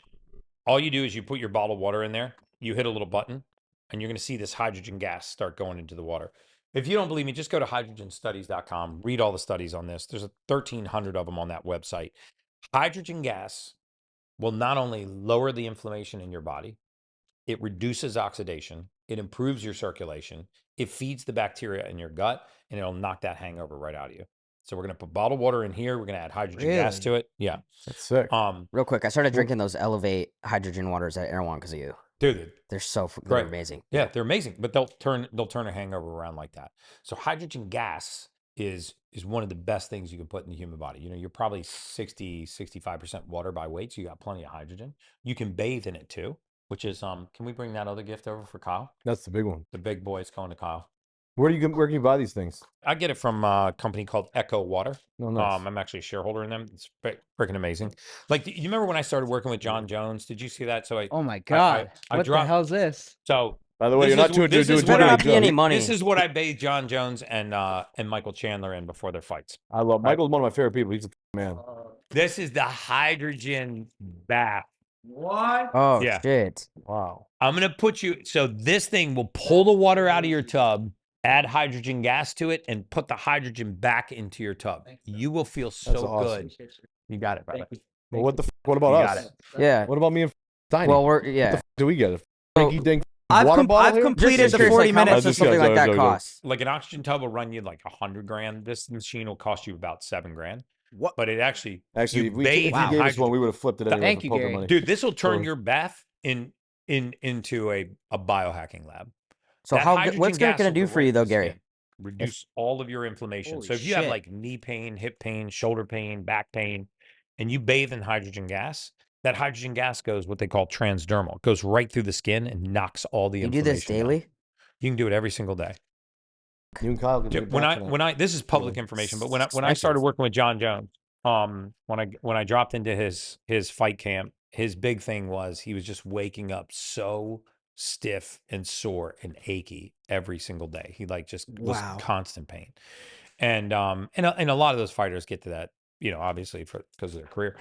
All you do is you put your bottled water in there, you hit a little button, and you're going to see this hydrogen gas start going into the water. If you don't believe me, just go to hydrogenstudies.com, read all the studies on this. There's 1,300 of them on that website. Hydrogen gas will not only lower the inflammation in your body, it reduces oxidation, it improves your circulation, it feeds the bacteria in your gut, and it'll knock that hangover right out of you. So we're going to put bottled water in here. We're going to add hydrogen gas to it. Yeah. That's sick. Real quick, I started drinking those Elevate hydrogen waters at Erewhon because of you. Dude, They're Great. they're amazing. yeah, they're amazing, but they'll turn a hangover around like that. So hydrogen gas is one of the best things you can put in the human body. You're probably 65% water by weight, so you got plenty of hydrogen. You can bathe in it too, which is can we bring that other gift over for Kyle? That's the big one. The big boy is going to Kyle. Where can you buy these things? I get it from a company called Echo Water. No, nice. I'm actually a shareholder in them. It's freaking amazing. Like, you remember when I started working with John Jones? Did you see that? So Oh my God. I What the dropped- hell's this? So By the way, this you're not is- doing this doing is Better what not be any money. This is what I bathed John Jones and Michael Chandler in before their fights. I love Michael's one of my favorite people. He's a man. This is the hydrogen bath. What? Oh Yeah. shit! Wow. I'm gonna put you. So this thing will pull the water out of your tub, add hydrogen gas to it, and put the hydrogen back into your tub. You will feel so That's awesome. good. You got it, brother. Well, what about You us? got it. Yeah. What about me and Tiny? Well, what yeah. the do we get? A So, dinky dink water bottle I've here? completed Just the curious, 40 like, how minutes. much does Just something kidding, like that sorry. cost? Like an oxygen tub will run you like $100,000. This machine will cost you about $7,000. What? But it actually, Actually, you if you bathe gave in us one, hydrogen. we would have flipped it anyway Thank for you, poker Gary. money. Dude, this will turn Totally. your bath into a biohacking lab. So That how? hydrogen What's it gas gonna will do go for right you in though, the Gary? skin. Reduce all of your inflammation. Holy So if you have shit. like knee pain, hip pain, shoulder pain, back pain, and you bathe in hydrogen gas, that hydrogen gas goes what they call transdermal. It goes right through the skin and knocks all the You do inflammation this down. daily? You can do it every single day. You and Kyle can Dude, get back to that. this is public Really information, but when I expensive. started working with John Jones, when I dropped into his fight camp, his big thing was he was just waking up so stiff and sore and achy every single day. He like just was Wow. constant pain. And a lot of those fighters get to that, obviously because of their career.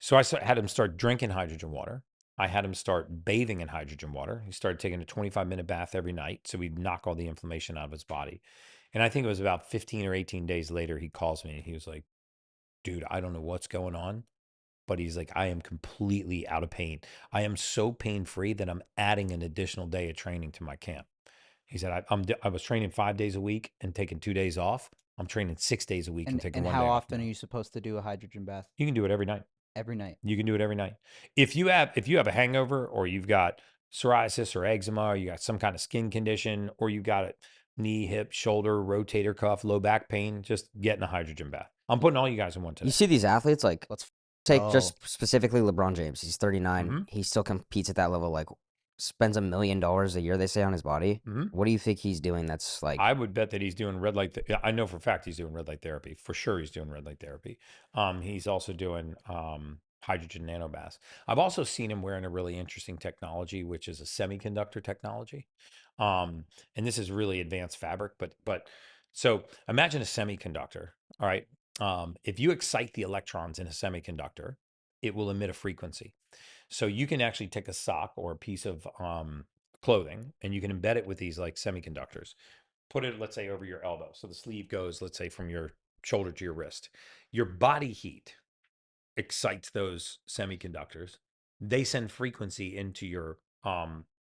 So I had him start drinking hydrogen water. I had him start bathing in hydrogen water. He started taking a 25-minute bath every night, so we'd knock all the inflammation out of his body. And I think it was about 15 or 18 days later, he calls me and he was like, dude, I don't know what's going on, but he's like, I am completely out of pain. I am so pain-free that I'm adding an additional day of training to my camp. He said, I was training 5 days a week and taking 2 days off. I'm training 6 days a week and taking And 1 how day off. often are you supposed to do a hydrogen bath? You can do it every night. Every night. You can do it every night. If you have a hangover, or you've got psoriasis or eczema, or you got some kind of skin condition, or you got a knee, hip, shoulder, rotator cuff, low back pain, just get in a hydrogen bath. I'm putting all you guys in one today. You see these athletes, like, let's take Oh. just specifically LeBron James. He's 39. Mhm. He still competes at that level. Like, spends $1 million a year, they say, on his body. Mhm. What do you think he's doing? That's like, I would bet that he's doing red light. I know for a fact he's doing red light therapy. For sure, he's doing red light therapy. He's also doing hydrogen nanobaths. I've also seen him wearing a really interesting technology, which is a semiconductor technology. And this is really advanced fabric. But so imagine a semiconductor. All right. If you excite the electrons in a semiconductor, it will emit a frequency. So you can actually take a sock or a piece of clothing, and you can embed it with these like semiconductors. Put it, let's say, over your elbow. So the sleeve goes, let's say, from your shoulder to your wrist. Your body heat excites those semiconductors. They send frequency into your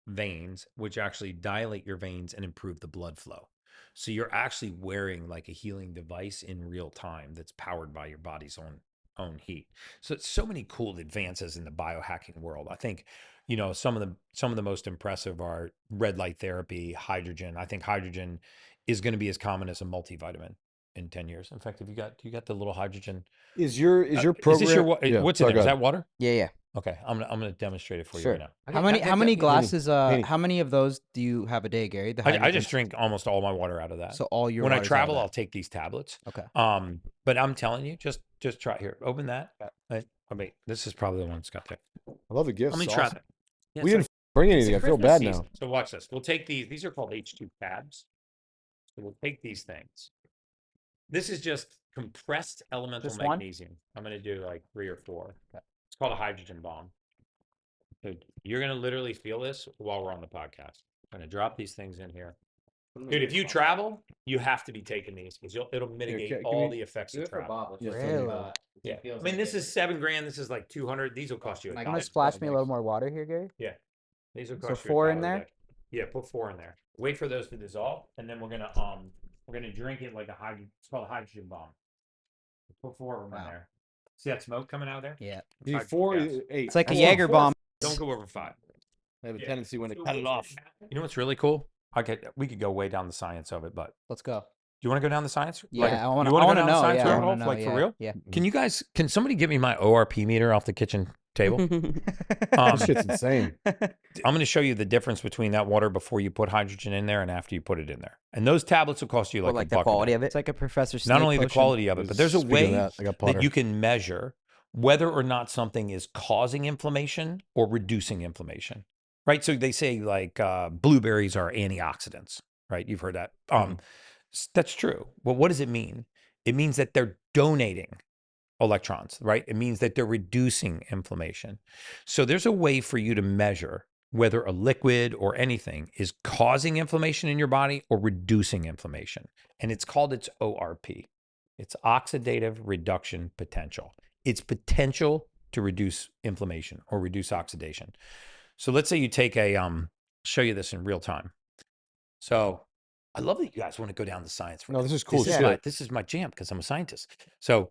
veins, which actually dilate your veins and improve the blood flow. So you're actually wearing like a healing device in real time that's powered by your body's own heat. So it's so many cool advances in the biohacking world. I think, some of the most impressive are red light therapy, hydrogen. I think hydrogen is going to be as common as a multivitamin in 10 years. In fact, you got the little hydrogen. Is your program? Is this your Yeah, what's sorry, in there? go Is ahead. that water? yeah. Okay, I'm gonna demonstrate it for Sure. you right now. How many glasses? Haney. How many of those do you have a day, Gary? The I hydrogen? just drink almost all my water out of that. So all your when I water's out of travel, that. I'll take these tablets. Okay. But I'm telling you, just try here. Open that. Wait, this is probably the one that's got there. I love the gifts. Let me It's try awesome. that. Yeah, We it's didn't bring it's anything. a I feel Christmas bad season. now. So watch this. We'll take these. These are called H2 tabs. So we'll take these things. This is just compressed elemental Just one? magnesium. I'm going to do like 3 or 4. It's called a hydrogen bomb. So you're going to literally feel this while we're on the podcast. I'm going to drop these things in here. Dude, if you travel, you have to be taking these because it'll mitigate can all we the effects Do of it for travel. Bob. Yes, Really? Yeah. I mean, this is $7,000. This is like 200. These will cost you I'm $1. gonna splash me a little more water here, Gary. Yeah. These will So cost you 4 in $1 a there? day. Yeah, put 4 in there. Wait for those to dissolve, and then we're gonna drink it like a hydrogen. It's called a hydrogen bomb. Put 4 of them in Wow. there. See that smoke coming out of there? Yeah. Before Yes. 8. It's like a That's Jaeger 4. bomb. Don't go over 5. I have a Yeah. tendency when to So cut it what's off. gonna happen- You know what's really cool? We could go way down the science of it, but Let's go. do you want to go down the science? Yeah, Like, I want you to wanna go down the know. science Yeah, I rabbit want to hole? know. Like, for yeah, real? Yeah. Can somebody give me my ORP meter off the kitchen table? This shit's insane. I'm going to show you the difference between that water before you put hydrogen in there and after you put it in there. And those tablets will cost you Or like like a the buck a quality day. of it. It's like a Professor Snape Not only the potion. quality of it, but there's a Speaking of way that, I got that Potter. you can measure whether or not something is causing inflammation or reducing inflammation, right? So they say like blueberries are antioxidants, right? You've heard that. That's true. Well, what does it mean? It means that they're donating electrons, right? It means that they're reducing inflammation. So there's a way for you to measure whether a liquid or anything is causing inflammation in your body or reducing inflammation. And it's called its ORP. It's oxidative reduction potential. It's potential to reduce inflammation or reduce oxidation. So let's say you take show you this in real time. So I love that you guys want to go down the science. No, this is cool This is shit. this is my jam because I'm a scientist. So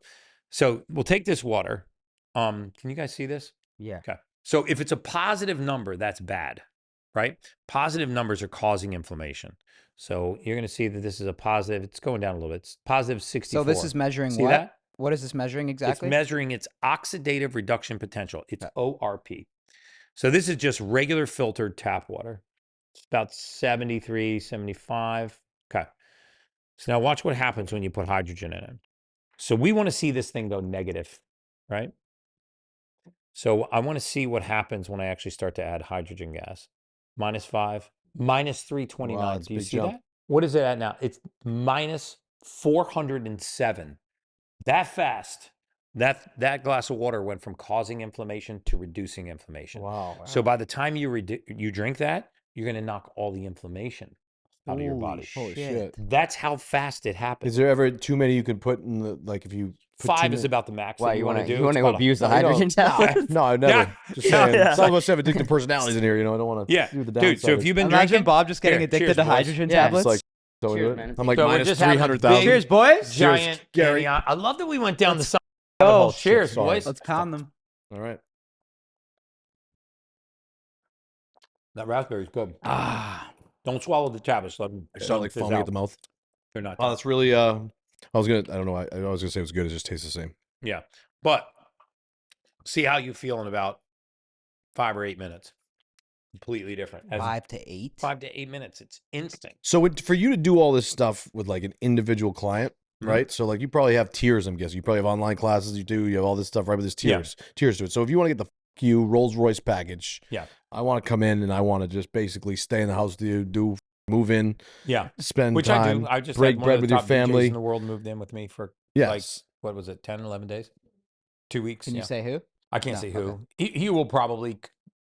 we'll take this water. Can you guys see this? Yeah. Okay. So if it's a positive number, that's bad, right? Positive numbers are causing inflammation. So you're going to see that this is a positive. It's going down a little bit. It's positive 64. So this is measuring See what? that? What is this measuring exactly? It's measuring its oxidative reduction potential. It's ORP. So this is just regular filtered tap water. It's about 73, 75. Okay. So now watch what happens when you put hydrogen in it. So we want to see this thing go negative, right? So I want to see what happens when I actually start to add hydrogen gas. -5, -329. Wow, that's a Do you big see jump. that? What is it at now? It's -407. That fast. That glass of water went from causing inflammation to reducing inflammation. Wow. So by the time you drink that, you're going to knock all the inflammation out of your body. Holy shit. That's how fast it happens. Is there ever too many you can put in the, like if you put 5 too is many- about the max Why that you want to do. You want It's to about a- abuse the No, you don't. hydrogen tablet? No, I never. Yeah. Just saying. Yeah. Some of us have addictive personalities in here, you know. I don't want to Yeah, do the dude. downside. So if you've been Imagine drinking, Bob just getting Here, addicted cheers, to boys. hydrogen Yeah. tablets. It's like so Cheers, good. man. I'm like So we're minus just having 300,000. big- Cheers, boys. giant Gary. I love that we went down the side. go. Cheers, Sorry. boys. Let's pound them. All right. That raspberry's good. Ah, Don't swallow the tablets. Let them I start like fizz foaming out. at the mouth. They're not. Oh, that's really. I was gonna. I don't know. I was gonna say it was good. It just tastes the same. Yeah, but see how you feel in about 5 or 8 minutes. Completely different. 5 to 8. 5 to 8 minutes. It's instant. So for you to do all this stuff with like an individual client, Mhm. right? So like you probably have tiers. I'm guessing you probably have online classes. You have all this stuff, right? But there's Yeah. tiers to it. So if you want to get the you Rolls Royce package, Yeah. I want to come in and I want to just basically stay in the house. Move in, Yeah, spend which time, I do. I just break had one bread of with the your top DJs family. in the world moved in with me for Yes. like what was it, 10, 11 days, 2 weeks. Can you yeah. say who? I can't No, say who. okay. He will probably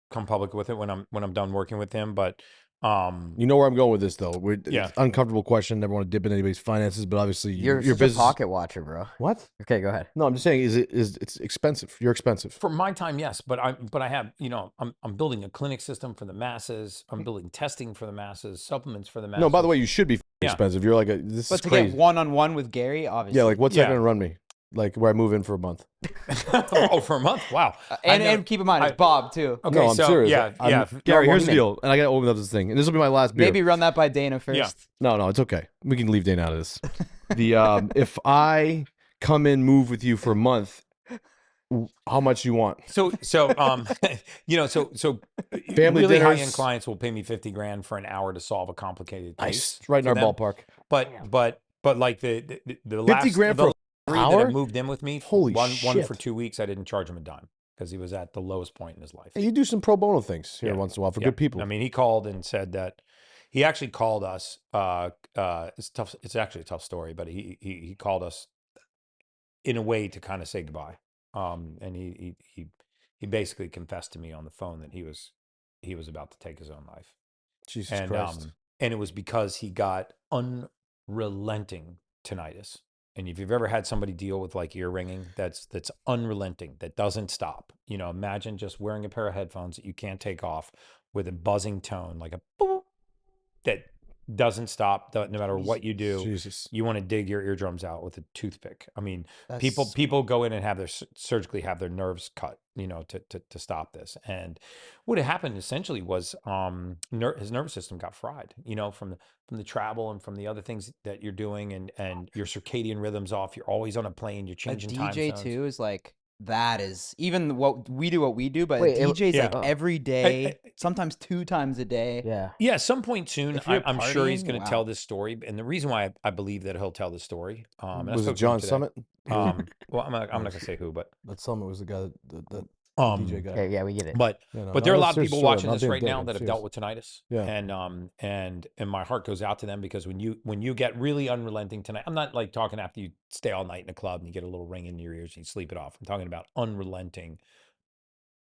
come public with it when I'm done working with him. But You know where I'm going with this, though. Yeah. It's uncomfortable question. Never want to dip in anybody's finances, but obviously You're your such a business. pocket watcher, bro. What? Okay, go ahead. No, I'm just saying. It's expensive? You're expensive. for my time, yes. But I have, I'm building a clinic system for the masses. I'm building testing for the masses, supplements for the masses. No, by the way, you should be Yeah. expensive. You're like this But is to crazy. get one-on-one with Gary, obviously. Yeah, like what's Yeah. that going to run me? Like where I move in for a month. Oh, for a month? Wow. and keep in mind, it's Bob, too. Okay, No, I'm so serious. yeah, I'm- yeah. Gary, No, here's the one deal, and I got to open up this thing, and this will be my last beer. Maybe run that by Dana first. Yeah. No, it's okay. We can leave Dane out of this. If I come in, move with you for a month, how much you want? So so Family really high dinners. end clients will pay me $50,000 for an hour to solve a complicated case. Nice, right in for our them. ballpark. But like the last 50 grand the for an 3 hour? that have moved in with me, Holy one shit. for 2 weeks, I didn't charge him a dime because he was at the lowest point in his life. Hey, you do some pro bono things here Yeah. once in a while for Yeah. good people. I mean, he called and said that He actually called us. It's tough. It's actually a tough story, but he called us in a way to kind of say goodbye. And he basically confessed to me on the phone that he was about to take his own life. Jesus Christ. And it was because he got unrelenting tinnitus. And if you've ever had somebody deal with like ear ringing, that's unrelenting, that doesn't stop. You know, imagine just wearing a pair of headphones that you can't take off with a buzzing tone, like a boop, that doesn't stop. No matter what you do, Jesus. you want to dig your eardrums out with a toothpick. I mean, That's people go in and have their surgically have their nerves cut, you know, to stop this. And what had happened essentially was his nervous system got fried, you know, from the travel and from the other things that you're doing, and your circadian rhythms off. You're always on a plane. You're a changing time DJ zones. too is like that is even what we do, but Wait, a DJ's yeah. like every day, sometimes 2 times a day. Yeah. Yeah, at some point soon, If you're I'm sure he's partying, going to wow. tell this story. And the reason why I believe that he'll tell this story, and I Was it spoke to him John today. Summit? Well, I'm not going to say who, but That Summit was the guy, the DJ guy. Okay, yeah, we get it. but Yeah, no, but there are a no, lot of serious people story. watching Not this being right now dick, that have serious. dealt with tinnitus. Yeah. And my heart goes out to them, because when you get really unrelenting tonight, I'm not like talking after you stay all night in a club and you get a little ring in your ears and you sleep it off. I'm talking about unrelenting,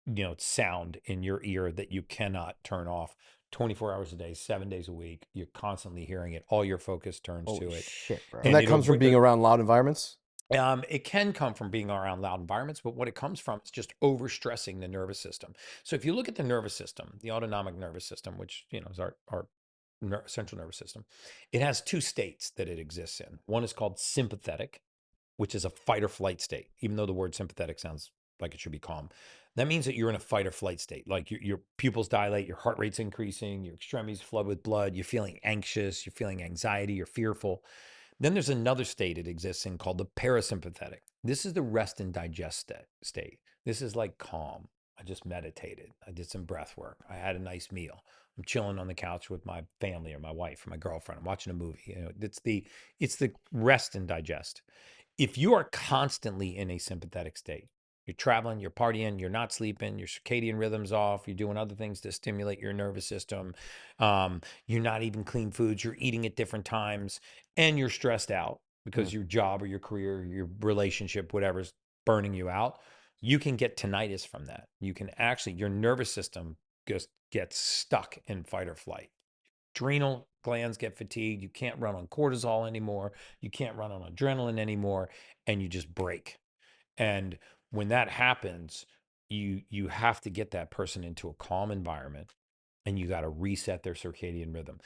you know, sound in your ear that you cannot turn off 24 hours a day, 7 days a week. You're constantly hearing it. All your focus turns to Holy it. shit, bro. And that it'll comes from bring- being around loud environments? It can come from being around loud environments, but what it comes from is just overstressing the nervous system. So if you look at the nervous system, the autonomic nervous system, which, you know, is our central nervous system, it has 2 states that it exists in. One is called sympathetic, which is a fight or flight state, even though the word sympathetic sounds like it should be calm. That means that you're in a fight or flight state. Like your pupils dilate, your heart rate's increasing, your extremities flood with blood, you're feeling anxious, you're feeling anxiety, you're fearful. Then there's another state it exists in called the parasympathetic. This is the rest and digest state. This is like calm. I just meditated. I did some breath work. I had a nice meal. I'm chilling on the couch with my family or my wife or my girlfriend. I'm watching a movie. You know, it's the rest and digest. If you are constantly in a sympathetic state, you're traveling, you're partying, you're not sleeping, your circadian rhythm's off, you're doing other things to stimulate your nervous system, you're not eating clean foods, you're eating at different times, and you're stressed out because your job or your career, your relationship, whatever's burning you out, you can get tinnitus from that. You can actually, your nervous system just gets stuck in fight or flight. Adrenal glands get fatigued. You can't run on cortisol anymore. You can't run on adrenaline anymore, and you just break. And when that happens, you have to get that person into a calm environment, and you got to reset their circadian rhythm.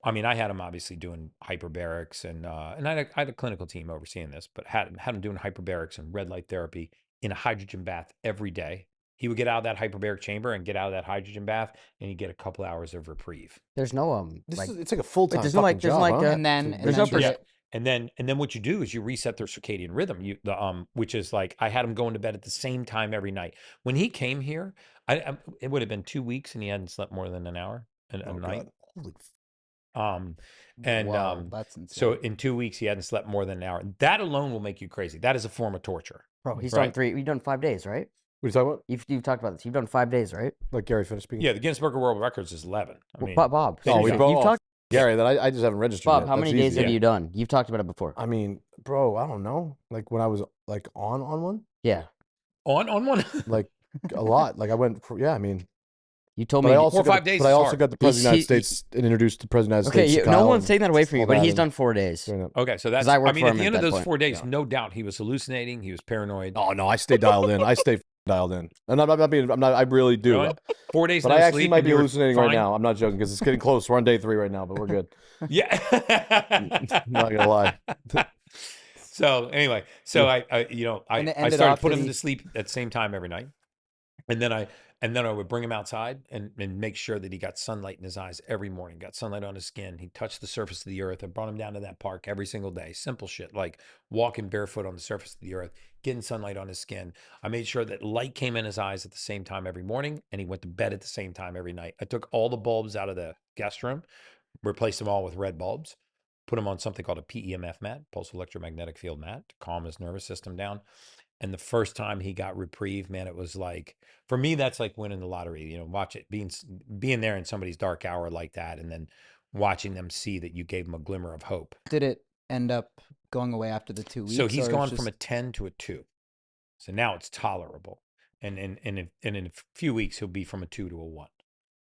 I mean, I had him obviously doing hyperbarics, and I had a clinical team overseeing this, but had him doing hyperbarics and red light therapy in a hydrogen bath every day. He would get out of that hyperbaric chamber and get out of that hydrogen bath, and he'd get a couple hours of reprieve. There's no It's like a full-time there's no, fucking like- there's job, like huh? a- And then there's no you're- Yeah. And then what you do is you reset their circadian rhythm. Which is like, I had him going to bed at the same time every night. When he came here, it would have been 2 weeks and he hadn't slept more than an hour a Oh, night. God. Holy Wow, that's insane. So in 2 weeks he hadn't slept more than an hour. That alone will make you crazy. That is a form of torture. bro. He's Right. you've done 5 days, right? What are you talking about? You've talked about this. You've done 5 days, right? Like Gary finished speaking? Yeah, the Guinness Book of World Records is 11. I mean, Bob. Oh, we seriously, both. you've talked. Gary, that I just haven't registered Bob, yet. how That's many days easy. have you done? You've talked about it before. I mean, bro, I don't know. Like when I was like on one, Yeah, on one. like a lot. Like I went for, yeah, I mean, you told but me. I also 4 or got 5 days but I is also hard. got the president of the United States and introduced the president of the okay, United States. no Kyle, one's taking that away from you, all but that, he's and- done 4 days. Okay, so that's. I I worked mean, for at him the at end of that those point. 4 days, Yeah. no doubt he was hallucinating. He was paranoid. Oh no, I stay dialed in. I stay dialed in, and I'm not being. I'm not. I really do. Really? 4 days, But no I actually sleep, might and be you were hallucinating right fine? now. I'm not joking because it's getting close. We're on day 3 right now, but we're good. Yeah. Not gonna lie. So anyway, so I And it I ended started up putting that him to sleep at the same time every night, and then I would bring him outside and make sure that he got sunlight in his eyes every morning, got sunlight on his skin. He touched the surface of the earth. I brought him down to that park every single day. Simple shit like walking barefoot on the surface of the earth, getting sunlight on his skin. I made sure that light came in his eyes at the same time every morning, and he went to bed at the same time every night. I took all the bulbs out of the guest room, replaced them all with red bulbs, put him on something called a PEMF mat, pulse electromagnetic field mat, to calm his nervous system down. And the first time he got reprieve, man, it was like, for me, that's like winning the lottery. You know, watch it, being there in somebody's dark hour like that, and then watching them see that you gave them a glimmer of hope. Did it end up going away after the 2 weeks? So he's or gone it's from a just- 10 to a 2. So now it's tolerable. And in a few weeks, he'll be from a 2 to a 1.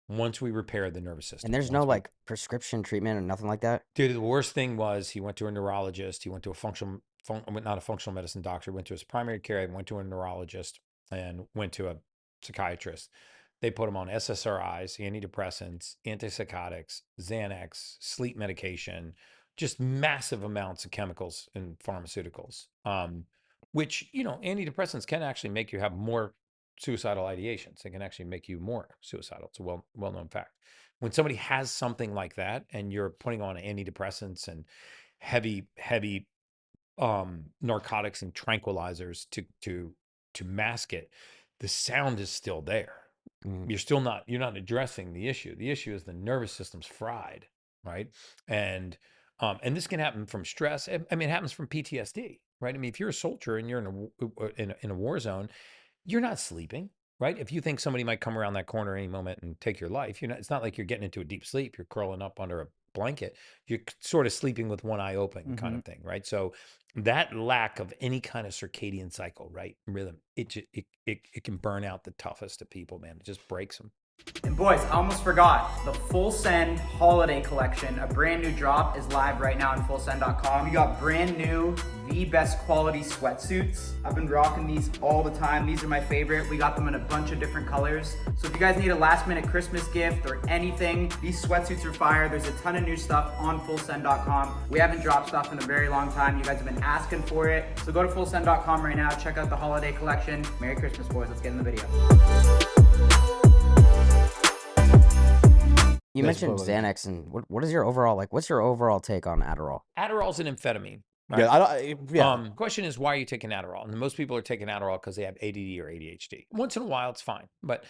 Once we repair the nervous system. And there's no Once we- like prescription treatment or nothing like that. Dude, the worst thing was he went to a neurologist. He went to not a functional medicine doctor, went to his primary care, went to a neurologist, and went to a psychiatrist. They put him on SSRIs, antidepressants, antipsychotics, Xanax, sleep medication, just massive amounts of chemicals and pharmaceuticals. Which, you know, antidepressants can actually make you have more suicidal ideations. They can actually make you more suicidal. It's a well-known fact. When somebody has something like that and you're putting on antidepressants and heavy narcotics and tranquilizers to mask it, the sound is still there. You're not addressing the issue. The issue is the nervous system's fried, right? And this can happen from stress. I mean, it happens from PTSD, right? I mean, if you're a soldier and you're in a war zone, you're not sleeping, right? If you think somebody might come around that corner any moment and take your life, it's not like you're getting into a deep sleep. You're curling up under a blanket. You're sort of sleeping with one eye open kind of thing, right? So that lack of any kind of circadian cycle, right? Rhythm, it can burn out the toughest of people, man. It just breaks them. And boys, I almost forgot, the Full Send Holiday Collection, a brand new drop, is live right now on fullsend.com. We got brand new, the best quality sweatsuits. I've been rocking these all the time. These are my favorite. We got them in a bunch of different colors. So if you guys need a last minute Christmas gift or anything, these sweatsuits are fire. There's a ton of new stuff on fullsend.com. We haven't dropped stuff in a very long time. You guys have been asking for it. So go to fullsend.com right now, check out the holiday collection. Merry Christmas, boys. Let's get in the video. You mentioned Xanax, and what's your overall take on Adderall? Adderall's an amphetamine. Right? Yeah, Question is, why are you taking Adderall? And most people are taking Adderall because they have ADD or ADHD. Once in a while, it's fine, but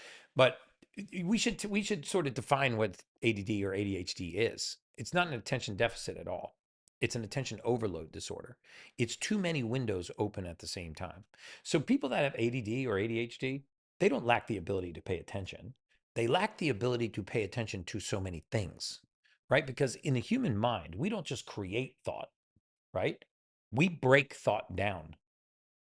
we should sort of define what ADD or ADHD is. It's not an attention deficit at all. It's an attention overload disorder. It's too many windows open at the same time. So people that have ADD or ADHD, they don't lack the ability to pay attention. They lack the ability to pay attention to so many things, right? Because in the human mind, we don't just create thought, right? We break thought down,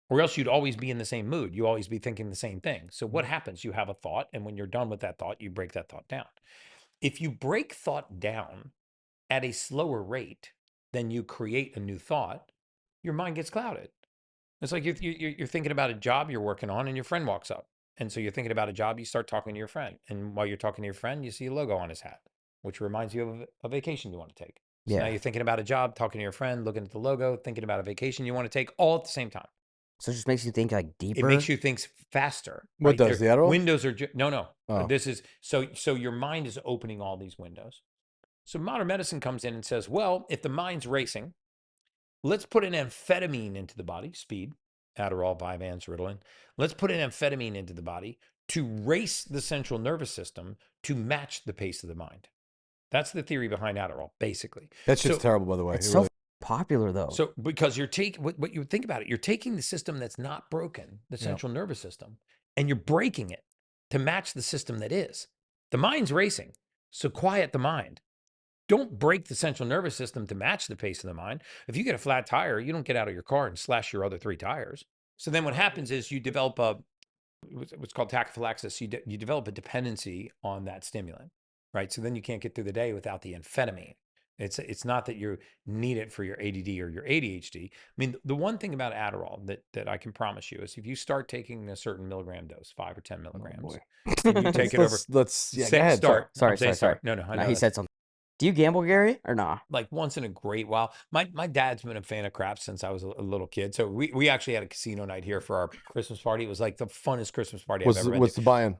or else you'd always be in the same mood. You always be thinking the same thing. So what happens? You have a thought, and when you're done with that thought, you break that thought down. If you break thought down at a slower rate than you create a new thought, your mind gets clouded. It's like you're thinking about a job you're working on, and your friend walks up. And so you're thinking about a job, you start talking to your friend. And while you're talking to your friend, you see a logo on his hat, which reminds you of a vacation you want to take. So now you're thinking about a job, talking to your friend, looking at the logo, thinking about a vacation you want to take, all at the same time. So it just makes you think like deeper. It makes you think faster. What does the Adderall? Windows are no. Oh. This is so your mind is opening all these windows. So modern medicine comes in and says, well, if the mind's racing, let's put an amphetamine into the body, speed. Adderall, Vyvanse, Ritalin. Let's put an amphetamine into the body to race the central nervous system to match the pace of the mind. That's the theory behind Adderall, basically. That shit's terrible, by the way. It's so popular though. So because you're taking what you think about it, you're taking the system that's not broken, the central nervous system, and you're breaking it to match the system that is. The mind's racing, so quiet the mind. Don't break the central nervous system to match the pace of the mind. If you get a flat tire, you don't get out of your car and slash your other 3 tires. So then what happens is you develop what's called tachyphylaxis. You develop a dependency on that stimulant, right? So then you can't get through the day without the amphetamine. It's not that you need it for your ADD or your ADHD. I mean, the one thing about Adderall that I can promise you is if you start taking a certain milligram dose, 5 or 10 milligrams, and you take it over. Let's Go ahead, Sorry. No, I know He said something. Do you gamble, Gary, or nah? like once in a great while. My dad's been a fan of craps since I was a little kid. So we actually had a casino night here for our Christmas party. It was like the funnest Christmas party I've ever been What's to. the buy-in?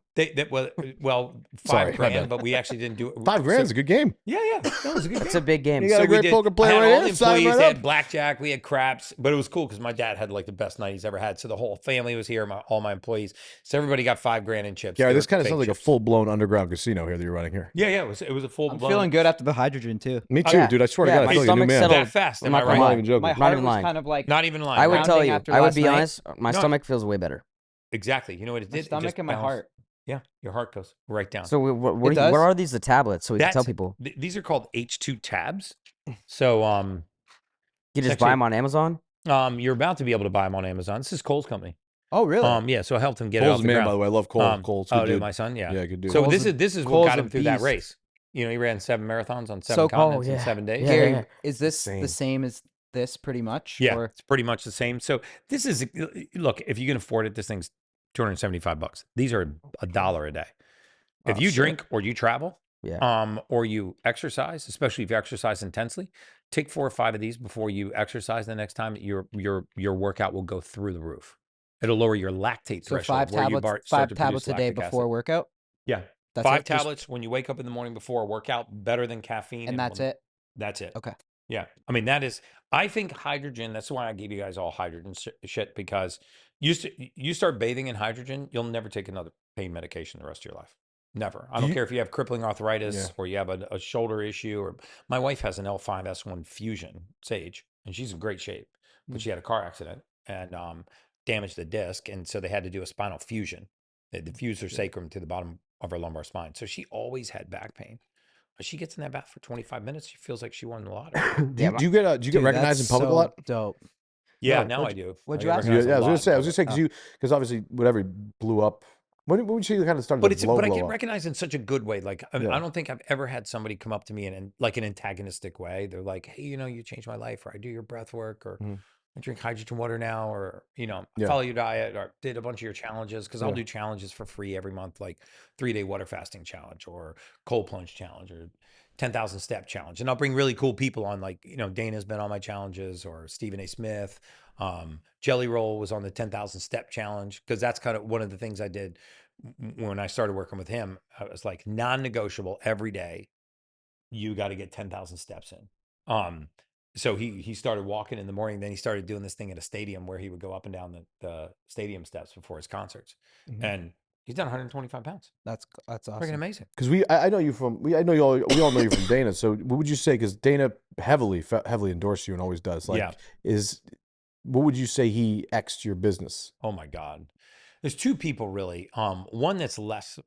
Well, Sorry, my $5,000, bad. but we actually didn't do it. $5,000 is a good game. Yeah, that was a good It's game. a big game. You got a So we great poker player I had right all here. the Sign him employees, right they up. had blackjack, we had craps, but it was cool because my dad had like the best night he's ever had. So the whole family was here, all my employees. So everybody got $5,000 in chips. Gary, They this were kind of fake sounds like a chips. full-blown underground casino here that you're running here. Yeah, it was a full I'm blown. feeling good after the hydrogen too. Me too, yeah. dude. I swear Yeah, to God, my I feel like a new stomach man. settled. That fast. I'm Am not I gonna right? I'm not lie. even joking. My Not heart even was lying. kind of like Not even lying. I would right? tell pounding you. after I would last be night. honest. My No. stomach feels way better. Exactly. You know what it my did? It stomach just and my bounced. heart. Yeah, your heart goes right down. So what does? are these the tablets? So we can tell That's- people. These are called H2 tabs. So You just actually- buy them on Amazon. you're about to be able to buy them on Amazon. This is Cole's company. Oh really? Yeah, so I helped him get it Cole's off the the man, ground. by the way. I love Cole. Cole's a oh, good dude, dude. my son, yeah. Yeah, good dude. So Cole's this is what Cole's got a him through that beast. race. You know, he ran 7 marathons on 7 So- continents in yeah. 7 days. Yeah, Gary, yeah. is this Insane. the same as this pretty much? Yeah, Or it's pretty much the same. So this is look, if you can afford it, this thing's $275. These are $1 a day. If Oh, you sick. drink or you travel, Yeah. or you exercise, especially if you exercise intensely, take 4 or 5 of these before you exercise the next time. Your workout will go through the roof. It'll lower your lactate so threshold. 5 where you tablets, start 5 to tablets produce a day lactic before acid. workout. Yeah, That's 5 it? Just- tablets when you wake up in the morning before a workout, better than caffeine. and that's it. That's it. Okay. Yeah. I mean, I think hydrogen, that's why I gave you guys all hydrogen shit, because you start bathing in hydrogen, you'll never take another pain medication the rest of your life. Never. I don't care if you have crippling arthritis or you have a shoulder issue, or my wife has an L5S1 fusion, Sage, and she's in great shape, but she had a car accident and damaged the disc. And so they had to do a spinal fusion. They fused her sacrum to the bottom of her lumbar spine. So she always had back pain. But she gets in that bath for 25 minutes. She feels like she won the lottery. Do you get Dude, recognized in that's public a so lot? Dope. Yeah, Yeah, now I do. what'd I you get ask? Yeah, recognized a I was gonna lot say, in public. because obviously whatever blew up. When would you say you kind of started But to it's blow I get up? recognized in such a good way. Like I Yeah. don't think I've ever had somebody come up to me in like an antagonistic way. They're like, "Hey, you changed my life," or "I do your breath work," or Mhm. "I drink hydrogen water now," or I Yeah. follow your diet, or did a bunch of your challenges, because I'll Yeah. do challenges for free every month, like 3-day water fasting challenge, or cold plunge challenge, or 10,000 step challenge, and I'll bring really cool people on. Like Dana's been on my challenges, or Stephen A. Smith. Jelly Roll was on the 10,000 step challenge, because that's kind of one of the things I did when I started working with him. I was like, non-negotiable every day, you got to get 10,000 steps in. So he started walking in the morning. Then he started doing this thing at a stadium where he would go up and down the stadium steps before his concerts. Mhm. And he's done 125 pounds. That's Freaking awesome. amazing. Because I know you from we all know you from Dana. So what would you say? Because Dana heavily endorsed you and always does. Like, what would you say he X'd your business? Oh my God. There's 2 people really. One that's less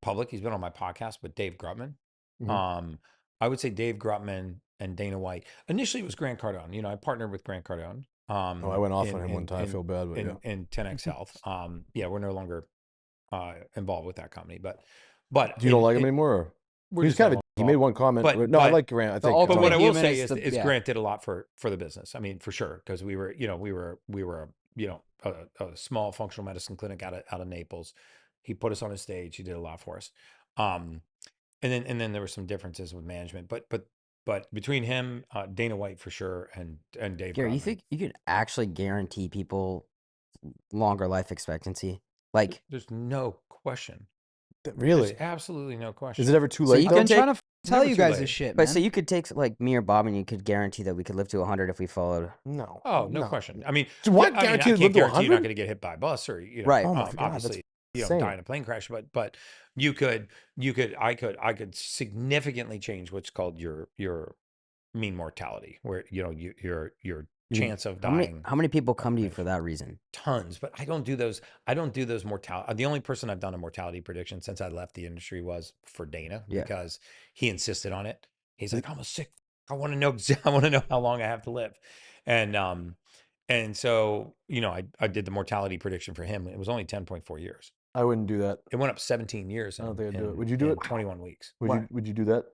public. He's been on my podcast, but Dave Grutman. Mhm. I would say Dave Grutman and Dana White. Initially, it was Grant Cardone. I partnered with Grant Cardone. I went off on him one time. I feel bad, but in 10X Health. We're no longer involved with that company. But do you don't like him anymore? Or? We're He's just kind not of he made one comment. But- no, I but- like Grant. I think. ultimate But what I will human say is is the- Grant did a lot for the business. I mean, for sure, because we were a small functional medicine clinic out of Naples. He put us on his stage. He did a lot for us. And then there were some differences with management, but between him, Dana White for sure, and Dave. Gary, you Grutman, think you could actually guarantee people longer life expectancy? Like, there's no question. really? There's absolutely no question. Is it ever too So late? you though? I've been take- trying to tell never you too guys late. this shit, but man. so you could take like me or Bob, and you could guarantee that we could live to 100 if we followed. No. Oh, no question. I mean, So what? yeah, I Guarantee can't to live to guarantee you're not 100? going to get hit by a bus or Right. Oh my God, that's obviously insane. die in a plane crash, but I could significantly change what's called your mean mortality, where your chance of dying. How many people come to you range. for that reason? Tons, but I don't do those mortality. The only person I've done a mortality prediction since I left the industry was for Dana, Yeah. because he insisted on it. He's like, I'm a sick. I want to know how long I have to live. And so, I did the mortality prediction for him. It was only 10.4 years. I wouldn't do that. It went up 17 years. I don't think I'd do in- it. Would you do in it? 21 weeks. Would you do that?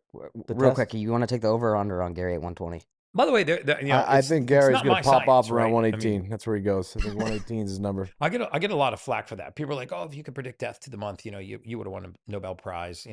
The Real test? quick, you want to take the over or under on Gary at 120? By the way, I think Gary's going to pop off around 118. 118. That's where he goes. I think 118 is his number. I get a lot of flack for that. People are like, "Oh, if you could predict death to the month, you would have won a Nobel Prize."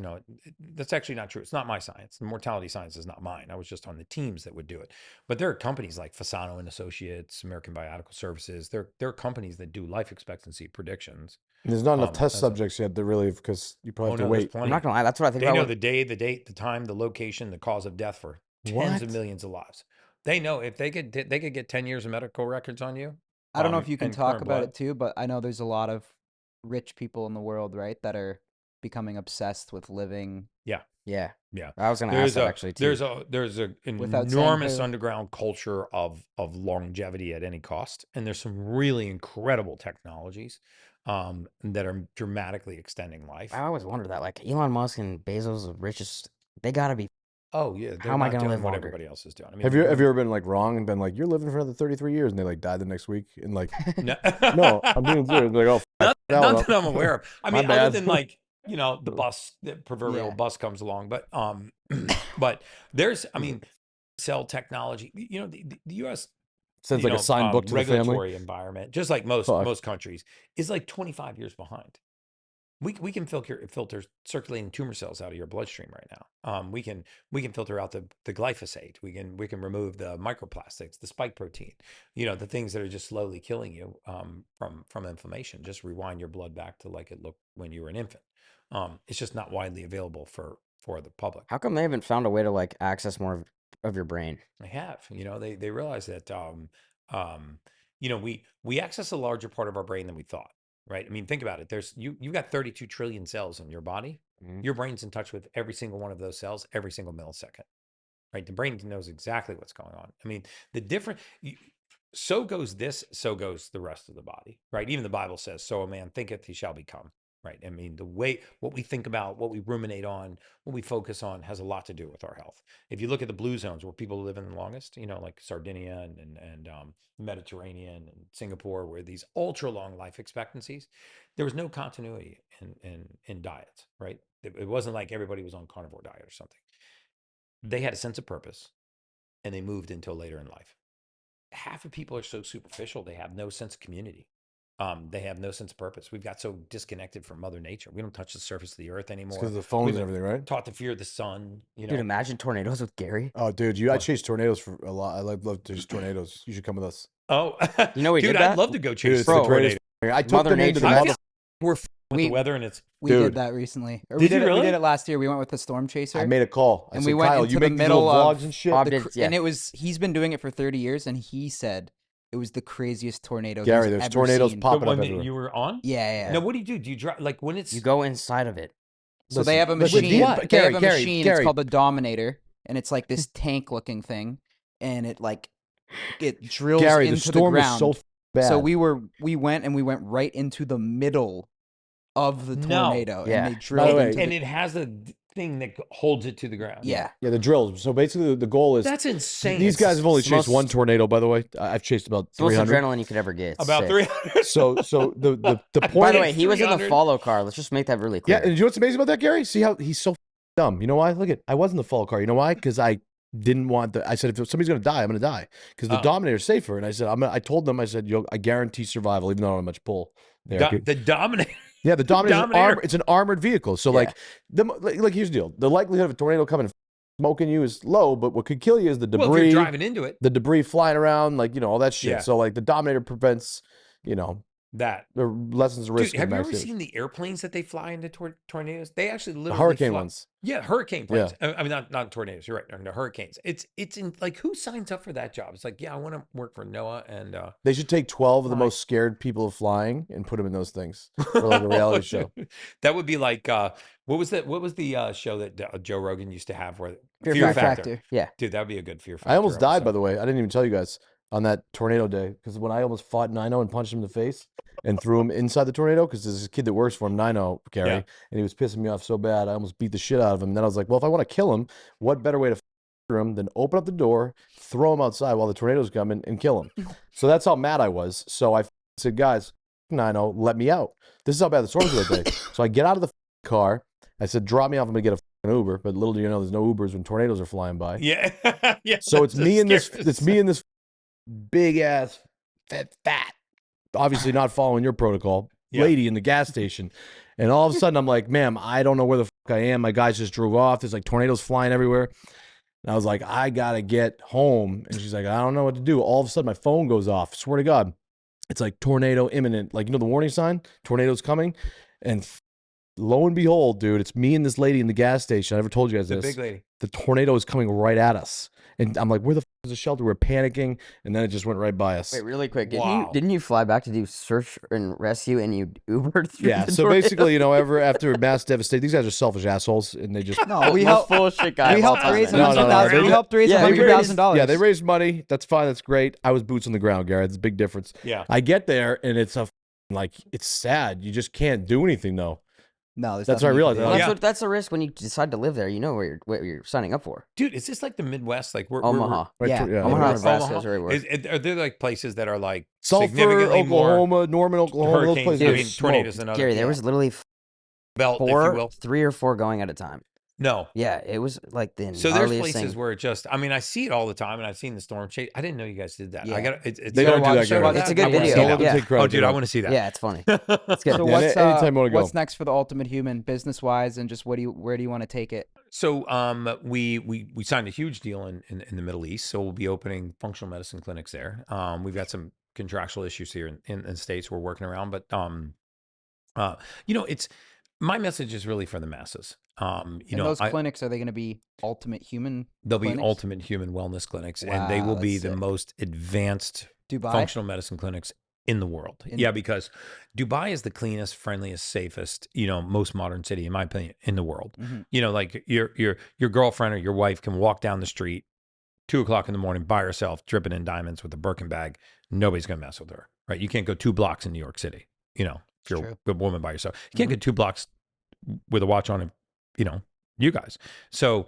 That's actually not true. It's not my science. The mortality science is not mine. I was just on the teams that would do it. But there are companies like Fasano and Associates, American Biomedical Services. There are companies that do life expectancy predictions. And there's not enough test That's- subjects yet to really, because you probably have to there's wait. plenty. I'm not gonna lie. That's what I think They about. know with- the day, the date, the time, the location, the cause of death for tens What? of millions of lives. They know if they could get 10 years of medical records on you. I don't know if you can and talk current about blood. it too, but I know there's a lot of rich people in the world, right, that are becoming obsessed with living. Yeah. Yeah. I was gonna ask that actually too. There's an Without saying enormous who. underground culture of longevity at any cost, and there's some really incredible technologies that are dramatically extending life. I always wondered that. Like Elon Musk and Bezos, the richest, they gotta be. Oh yeah, How am I not gonna doing live what longer? everybody else is doing? I mean, Have they're you doing- ever been like wrong and been like, you're living for another 33 years, and they like died the next week? And like, No, no, I'm being serious. Like, oh, not, out. not that I'm aware of. I My mean, other bad. than like, the proverbial Yeah. bus comes along, but but there's, I mean, cell technology. The U.S. Sends like a signed book to the regulatory family. environment, just like most Fuck. countries, is like 25 years behind. We can filter circulating tumor cells out of your bloodstream right now. We can filter out the glyphosate. We can remove the microplastics, the spike protein. The things that are just slowly killing you from inflammation. Just rewind your blood back to like it looked when you were an infant. It's just not widely available for the public. How come they haven't found a way to like access more of your brain? They have, they realize that, we access a larger part of our brain than we thought, right? I mean, think about it. You've got 32 trillion cells in your body. Mhm. Your brain's in touch with every single one of those cells every single millisecond, right? The brain knows exactly what's going on. I mean, so goes this, so goes the rest of the body, right? Even the Bible says, so a man thinketh, he shall become. Right. I mean, what we think about, what we ruminate on, what we focus on has a lot to do with our health. If you look at the blue zones where people live in the longest, like Sardinia and Mediterranean and Singapore, where these ultra long life expectancies, there was no continuity in diets. Right. It wasn't like everybody was on carnivore diet or something. They had a sense of purpose and they moved until later in life. Half of people are so superficial, they have no sense of community. They have no sense of purpose. We've got so disconnected from Mother Nature. We don't touch the surface of the earth anymore. Because of the phones We've and been everything, right? Taught to fear the sun. Dude, imagine tornadoes with Gary. Oh, dude, I chase tornadoes for a lot. I love to chase tornadoes. You should come with us. Oh, You know we dude, did I'd that? love to go Dude, chase it's the the greatest. tornado. I took Mother them into the Nature. I mother. feel we're with We- the weather, and it's We Dude. did that recently. Or Did you We really? did it last year. We went with the storm chaser. I made a call. I And said, we went Kyle, into you the make these little middle of vlogs and shit. Bob the did, cr- yeah. And he's been doing it for 30 years, and he said it was the craziest tornado. Gary, he's there's ever tornadoes seen. the popping up one that everywhere. you were on. Yeah. Now, what do you do? Do you drive like when it's You go inside of it. So they have a Listen, machine. what? They have a Gary, machine. Gary. It's called the Dominator, and it's like this tank-looking thing, and it drills Gary, into the storm the is ground. so bad. So we went right into the middle of the No. tornado, Yeah. and they By drilled the way- into and the, it has a thing that holds it to the ground. yeah. Yeah, the drills. So basically, the goal is That's insane. these guys have only it's chased most- one tornado. By the way, I've chased about It's the most 300. adrenaline you could ever get. It's about sick. 300. So the By point. the way, he was in the 300. follow car. Let's just make that really Yeah, clear. and you know what's amazing about that, Gary? See how he's so dumb. You know why? Look at, I was in the follow car. You know why? Because I didn't want I said, if somebody's gonna die, I'm gonna die. Because the Oh. Dominator's safer. And I said, I told them, I said, I guarantee survival, even though I don't have much pull. There. The Dominator. Yeah, the Dominator's Dominator. it's an armored vehicle. So Yeah. like here's the deal: the likelihood of a tornado coming and smoking you is low, but what could kill you is the Well, if debris, you're driving into it, the debris flying around, all that shit. Yeah. So like the Dominator prevents, that. the lessons of risk. Dude, have you and ever max seen the airplanes that they fly into tornadoes? They actually the literally hurricane fly. ones? Yeah, hurricane planes. I mean, not tornadoes. You're right. No, hurricanes. It's in like, who signs up for that job? It's like, yeah, I want to work for NOAA and They should take 12 of the Fly. most scared people of flying and put them in those things for like a reality show. That would be like, what was the show that Joe Rogan used to have where Fear Factor. Yeah. Dude, that would be a good Fear Factor. I almost died, by episode. the way. I didn't even tell you guys on that tornado day because when I almost fought Nino and punched him in the face and threw him inside the tornado because there's this kid that works for him, Nino, Gary, Yeah. and he was pissing me off so bad I almost beat the shit out of him. And then I was like, well, if I want to kill him, what better way to him than open up the door, throw him outside while the tornado's coming, and kill him? So that's how mad I was. So I said, guys, Nino, let me out. This is how bad the storms were that day. So I get out of the car. I said, drop me off. I'm gonna get a Uber. But little do you know, there's no Ubers when tornadoes are flying by. Yeah. Yeah. So it's that's me the and this. scariest It's me and this big ass fat, obviously not following your protocol, Yeah. lady in the gas station. And all of a sudden, I'm like, ma'am, I don't know where the fuck I am. My guys just drove off. There's like tornadoes flying everywhere. And I was like, I gotta get home. And she's like, I don't know what to do. All of a sudden, my phone goes off. Swear to God. it's like tornado imminent. Like, the warning sign, tornado's coming. And lo and behold, dude, it's me and this lady in the gas station. I never told you guys The this. big lady. The tornado is coming right at us. And I'm like, where the is the shelter? We're panicking. And then it just went right by us. Wait, really quick. Wow. Didn't you fly back to do search and rescue and you Ubered through Yeah. the So tornado? basically, after mass devastation, these guys are selfish assholes. And they just. No, we Most helped. bullshit guy We of all helped time, raise man. No, no, no, $100,000. they- We helped raise Yeah, they $100,000. Yeah, they raised money. That's fine. That's great. I was boots on the ground, Garrett. It's a big difference. Yeah. I get there and it's it's sad. You just can't do anything though. No, there's That's what I nothing you can realized. do. Well, Yeah. that's the risk when you decide to live there. You know what you're signing up for. Dude, is this like the Midwest? Like we're Omaha. Right, Yeah. yeah. Omaha, Right. Nebraska is where we were. Are there like places that are like Sulphur, significantly more Oklahoma, Norman, Oklahoma. Those hurricanes? places I are mean, smoked. tornadoes and other Gary, there was literally belt, if you will. 3 or 4 going at a time. No. Yeah, it was like the So there's gnarliest places thing. where it just, I mean, I see it all the time, and I've seen the storm chase. I didn't know you guys did that. Yeah. I got it's They don't do that, show Garrett. It's a good I wanna video. see Don't that. let them Yeah. take credit. Oh, dude, for I that. want to see that. Yeah, it's funny. It's good. So Yeah, anytime you wanna go. what's next for the Ultimate Human, business wise, and just where do you want to take it? So we signed a huge deal in the Middle East. So we'll be opening functional medicine clinics there. We've got some contractual issues here in the States we're working around, but it's my message is really for the masses. And those clinics, are they going to be Ultimate Human? They'll be clinics? ultimate human wellness clinics, and they Wow, will be that's the sick. most advanced Dubai. functional medicine clinics in the world. Yeah, because Dubai is the cleanest, friendliest, safest, most modern city, in my opinion, in the world. Mhm. Like your girlfriend or your wife can walk down the street 2:00 in the morning by herself, dripping in diamonds with a Birkin bag. Nobody's gonna mess with her, right? You can't go 2 blocks in New York City, if you're True. a woman by yourself. You can't go 2 blocks with a watch on, and you guys. So,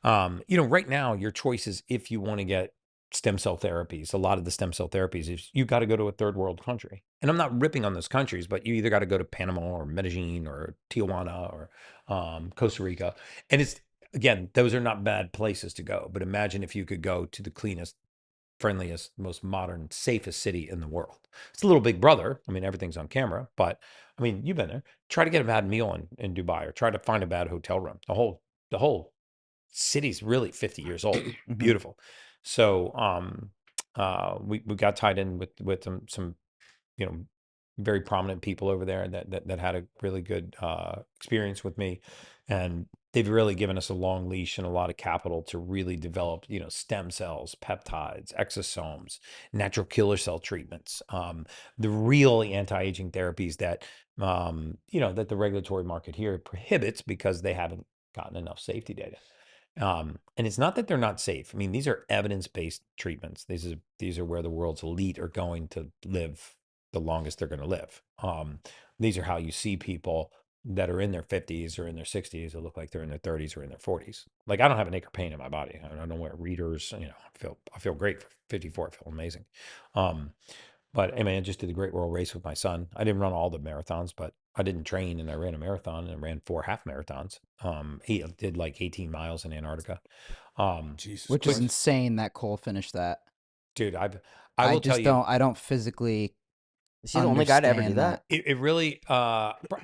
right now your choice is if you want to get stem cell therapies. A lot of the stem cell therapies is you got to go to a third world country. And I'm not ripping on those countries, but you either got to go to Panama or Medellin or Tijuana or Costa Rica. And it's, again, those are not bad places to go. But imagine if you could go to the cleanest, friendliest, most modern, safest city in the world. It's a little big brother. I mean, everything's on camera, but I mean, you've been there. Try to get a bad meal in Dubai, or try to find a bad hotel room. The whole city's really 50 years old. Beautiful. So we got tied in with some very prominent people over there that had a really good experience with me, and they've really given us a long leash and a lot of capital to really develop stem cells, peptides, exosomes, natural killer cell treatments, the real anti-aging therapies that that the regulatory market here prohibits because they haven't gotten enough safety data. And it's not that they're not safe. I mean, these are evidence-based treatments. These are where the world's elite are going to live the longest they're going to live. These are how you see people that are in their 50s or in their 60s that look like they're in their 30s or in their 40s. Like, I don't have an acre pain in my body. I don't wear readers. I feel great for 54. I feel amazing. But I mean, I just did the Great World Race with my son. I didn't run all the marathons, but I didn't train, and I ran a marathon and ran 4 half marathons. He did like 18 miles in Antarctica. Jesus. Which is insane that Cole finished that. Dude, I I will just tell you, I don't physically. Is he the only guy to ever do understand that? it really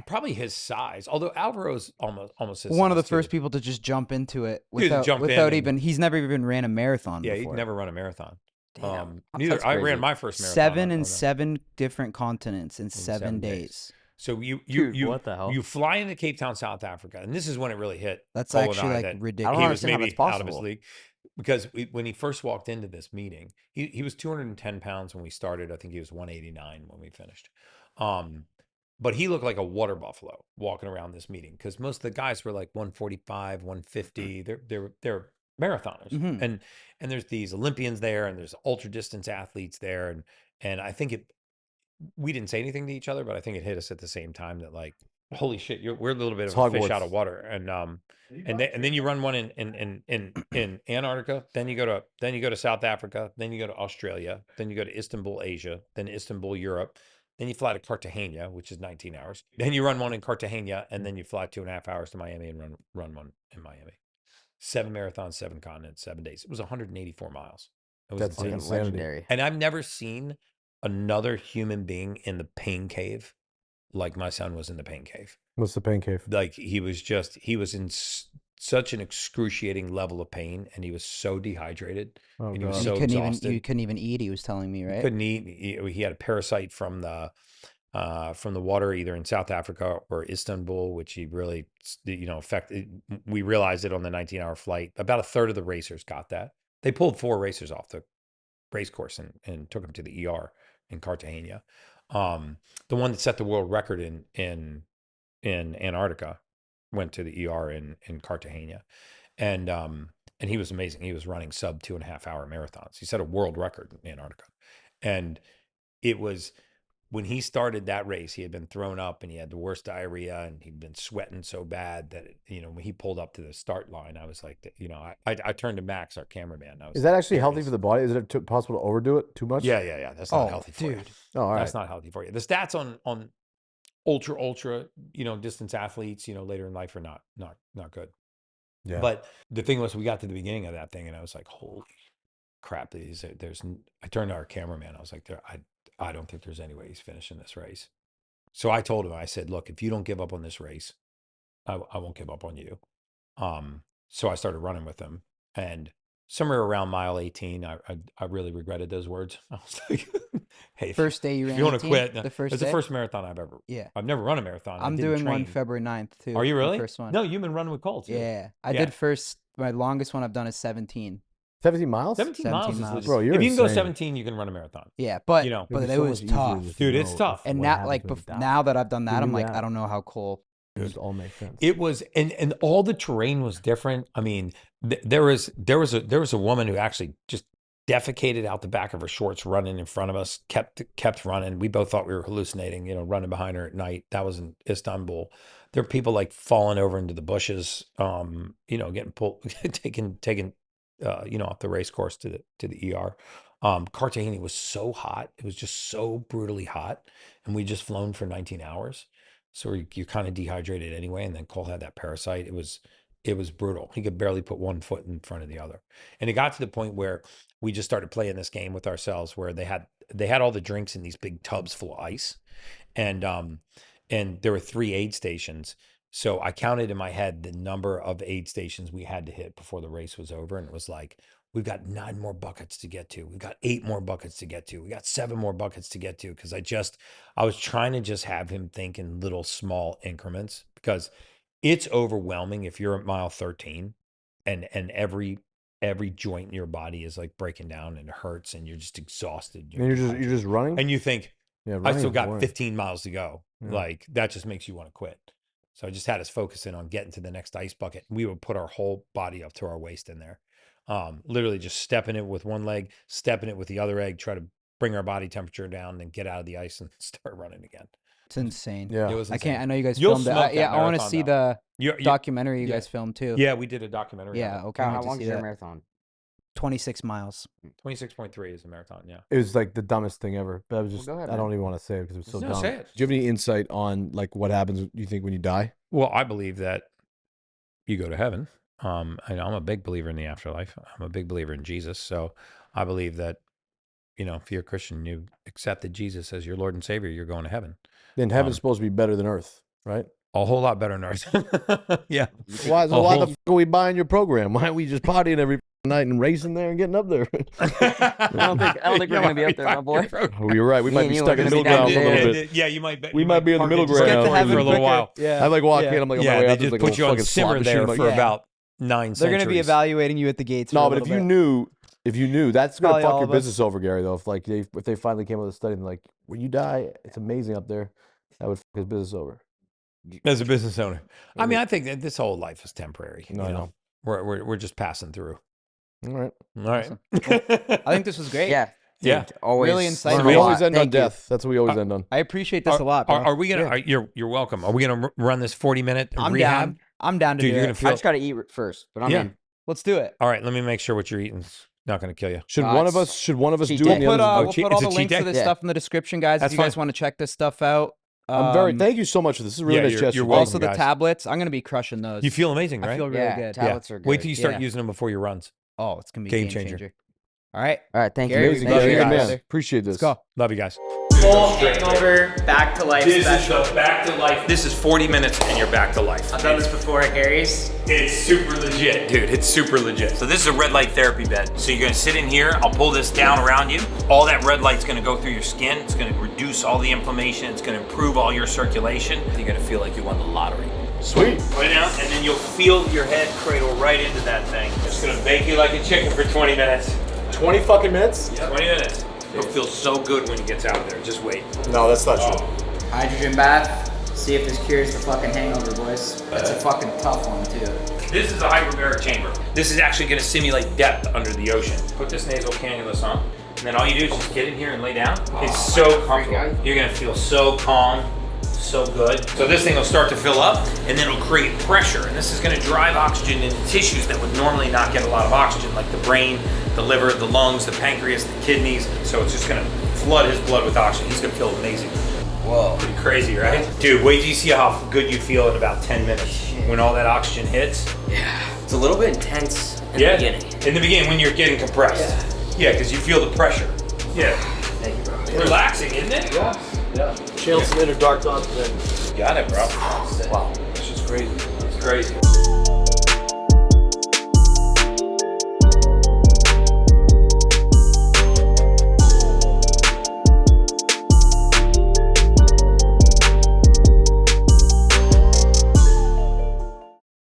probably his size. Although Alvaro's almost his One of the size, too. first people to just jump into it Dude, without jump in without and- even. He's never even ran a marathon. Yeah, before. he'd never run a marathon. Damn, Neither that's I crazy. ran my first marathon. 7 I and don't know. 7 different continents in 7 days. So you what the hell? you fly into Cape Town, South Africa, and this is when it really hit. That's Cole and actually I like that ridiculous. I don't He was understand how maybe that's out of his possible. league because when he first walked into this meeting, he was 210 pounds when we started. I think he was 189 when we finished. But he looked like a water buffalo walking around this meeting because most of the guys were like 145, 150. They're marathoners, Mhm. and there's these Olympians there, and there's ultra distance athletes there, and I think we didn't say anything to each other, but I think it hit us at the same time that, like, holy shit, we're a little bit It's of a fish Hogwarts. out of water, and then you run one in Antarctica, then you go to South Africa, then you go to Australia, then you go to Istanbul, Asia, then Istanbul, Europe, then you fly to Cartagena, which is 19 hours, then you run one in Cartagena, and then you fly 2.5 hours to Miami and run one in Miami. 7 marathons, 7 continents, 7 days. It was 184 miles. It was That's insane. Fucking insanity. legendary. And I've never seen another human being in the pain cave like my son was in the pain cave. What's the pain cave? Like he was in such an excruciating level of pain, and he was so dehydrated, Oh, and he God. was And so you couldn't exhausted. even you couldn't even eat. He was telling me, right? Couldn't eat. He had a parasite from the water, either in South Africa or Istanbul, which he really, affected. We realized it on the 19-hour flight. About a third of the racers got that. They pulled 4 racers off the race course and took them to the ER in Cartagena. The one that set the world record in Antarctica went to the ER in Cartagena, and he was amazing. He was running sub 2.5 hour marathons. He set a world record in Antarctica, and it was when he started that race. He had been thrown up and he had the worst diarrhea, and he'd been sweating so bad that when he pulled up to the start line, I was like, I turned to Max, our cameraman. I was Is that like, actually "There it healthy is." for the body? Is it possible to overdo it too much? Yeah. That's not Oh, healthy for you. dude. Oh, all right. That's not healthy for you. The stats on ultra, distance athletes, later in life are not good. Yeah. But the thing was, we got to the beginning of that thing, and I was like, holy crap! I turned to our cameraman. I was like, I don't think there's any way he's finishing this race. So I told him, I said, look, if you don't give up on this race, I won't give up on you. So I started running with him, and somewhere around mile 18, I really regretted those words. I was like, hey, First day you if ran you want to 18? quit, The first it's day? the first marathon I've never run a marathon. I I'm didn't doing one train. February 9th too. Are you my really? First one. No, you've been running with Colt too. Yeah, I Yeah. did first. My longest one I've done is 17. 17 miles? 17 miles 17 is miles. legit. Bro, you're if you can go insane. 17, you can run a marathon. Yeah, but You know. but It'd be it so was much easier tough. if you Dude, it's know tough. And what now, happens like, when you die. now that I've done that, You I'm do like, that. I don't know how cool. It just all makes sense. It was, and all the terrain was different. I mean, there was a woman who actually just defecated out the back of her shorts, running in front of us, kept running. We both thought we were hallucinating, running behind her at night. That was in Istanbul. There were people like falling over into the bushes, getting pulled, taken, off the race course to the ER. Cartagena was so hot. It was just so brutally hot. And we just flown for 19 hours. So you're kind of dehydrated anyway. And then Cole had that parasite. It was brutal. He could barely put one foot in front of the other. And it got to the point where we just started playing this game with ourselves, where they had all the drinks in these big tubs full of ice. And there were 3 aid stations. So I counted in my head the number of aid stations we had to hit before the race was over. And it was like, we've got 9 more buckets to get to. We've got 8 more buckets to get to. We got 7 more buckets to get to. Cause I was trying to just have him think in little small increments, because it's overwhelming if you're at mile 13 and every joint in your body is like breaking down and it hurts and you're just exhausted. And you're just running? And you think, yeah, I running still is got boring. 15 miles to go. Yeah. Like, that just makes you want to quit. So I just had us focusing on getting to the next ice bucket. We would put our whole body up to our waist in there. Literally just stepping it with one leg, stepping it with the other leg, try to bring our body temperature down and get out of the ice and start running again. It's insane. Yeah. It was I insane. can't. I know you guys You'll filmed it. smoke that I want to marathon, see though. the documentary you yeah. guys filmed too. Yeah, we did a documentary. Yeah. on it. Okay. Kyle, I how need to long see is your that. marathon? 26 miles. 26.3 is a marathon. Yeah. It was like the dumbest thing ever. But I was just, go ahead, I don't man. even want to say it because it was so No, dumb. say it. Do you have any insight on like what happens, you think, when you die? Well, I believe that you go to heaven. And I'm a big believer in the afterlife. I'm a big believer in Jesus. So I believe that, if you're a Christian, you accepted Jesus as your Lord and Savior, you're going to heaven. Then heaven's supposed to be better than earth, right? A whole lot better than ours. Yeah. Why A whole- the fuck are we buying your program? Why aren't we just partying every night and racing there and getting up there? I don't think we're gonna be up there, my boy. Oh, you're right. We Me might and be you stuck are in the gonna middle be down ground a there. little bit. Yeah, you might. We might be in the middle park ground. and Get to for heaven a little quicker. while. Yeah. I like walk Yeah. in. I'm like, on my Yeah, way they out, there's just like put a you on fucking slot simmer there machine, for like, about 9 They're gonna be centuries. evaluating you at the gates. No, for a but if little you bit. knew, that's gonna Probably fuck all your of us. business over, Gary. Though, if they finally came up with a study and like, when you die, it's amazing up there, that would fuck his business over. As a business owner, I mean, I think that this whole life is temporary. No, I know. We're just passing through. All right. All right. Awesome. I think this was great. Yeah. Yeah. Dude, always Really learn insightful. a We lot. always end on Thank you. death. That's what we always end on. I appreciate this a lot, bro. Are we gonna? You're welcome. Are we gonna run this 40-minute I'm rehab? down. I'm down to Dude, do you're it. gonna feel. I just gotta eat first, but I'm Yeah. in. Let's do it. All right. Let me make sure what you're eating's not gonna kill you. Should No, one of it's us? Should one of us cheat do day. it? and the We'll put, others- we'll cheat- put all it's the a cheat links to day? this Yeah. stuff in the description, guys. That's if you guys fine. want to check this stuff out. I'm very. Thank you so much for this. This is a really Yeah, nice you're gesture. welcome. Also, the guys. tablets. I'm gonna be crushing those. You feel amazing, right? I feel really Yeah, good. tablets are good. Wait till you start Yeah. using them before your runs. Oh, it's gonna be Game game changer. changer. All right. All right, thank Gary, you. Amazing, thank Gary. you, Good guys. man. Appreciate this. Let's go. Love you guys. full go straight hangover, back to life This special. is the back to life. This is 40 minutes and you're back to life. I've done this before at Gary's. It's super legit, dude. It's super legit. So this is a red light therapy bed. So you're gonna sit in here. I'll pull this down around you. All that red light's gonna go through your skin. It's gonna reduce all the inflammation. It's gonna improve all your circulation. You're gonna feel like you won the lottery. Sweet. Right now, and then you'll feel your head cradle right into that thing. It's gonna bake you like a chicken for 20 minutes. 20 fucking minutes? 20 minutes. It'll feel so good when he gets out of there. Just wait. No, that's not true. Hydrogen bath. See if this cures the fuking hangover, boys. That's a fucking tough one, too. This is a hyperbaric chamber. This is actually gonna simulate depth under the ocean. Put this nasal cannulus on, and then all you do is just get in here and lay down. It's so comfortable. You're gonna feel so calm, so good. So this thing will start to fill up, and then it'll create pressure, and this is gonna drive oxygen into tissues that would normally not get a lot of oxygen, like the brain, the liver, the lungs, the pancreas, the kidneys. So it's just gonna flood his blood with oxygen. He's gonna feel amazing. Whoa. Pretty crazy, right? Dude, wait till you see how good you feel in about 10 minutes when all that oxygen hits. Yeah. It's a little bit intense in Yeah, the beginning. in the beginning when you're getting compressed. Yeah, because you feel the pressure. Yeah. Thank you, bro. Relaxing, isn't it? Yeah. Yeah. Channel some inner dark thoughts then. Got it, bro. Wow. It's just crazy. It's crazy.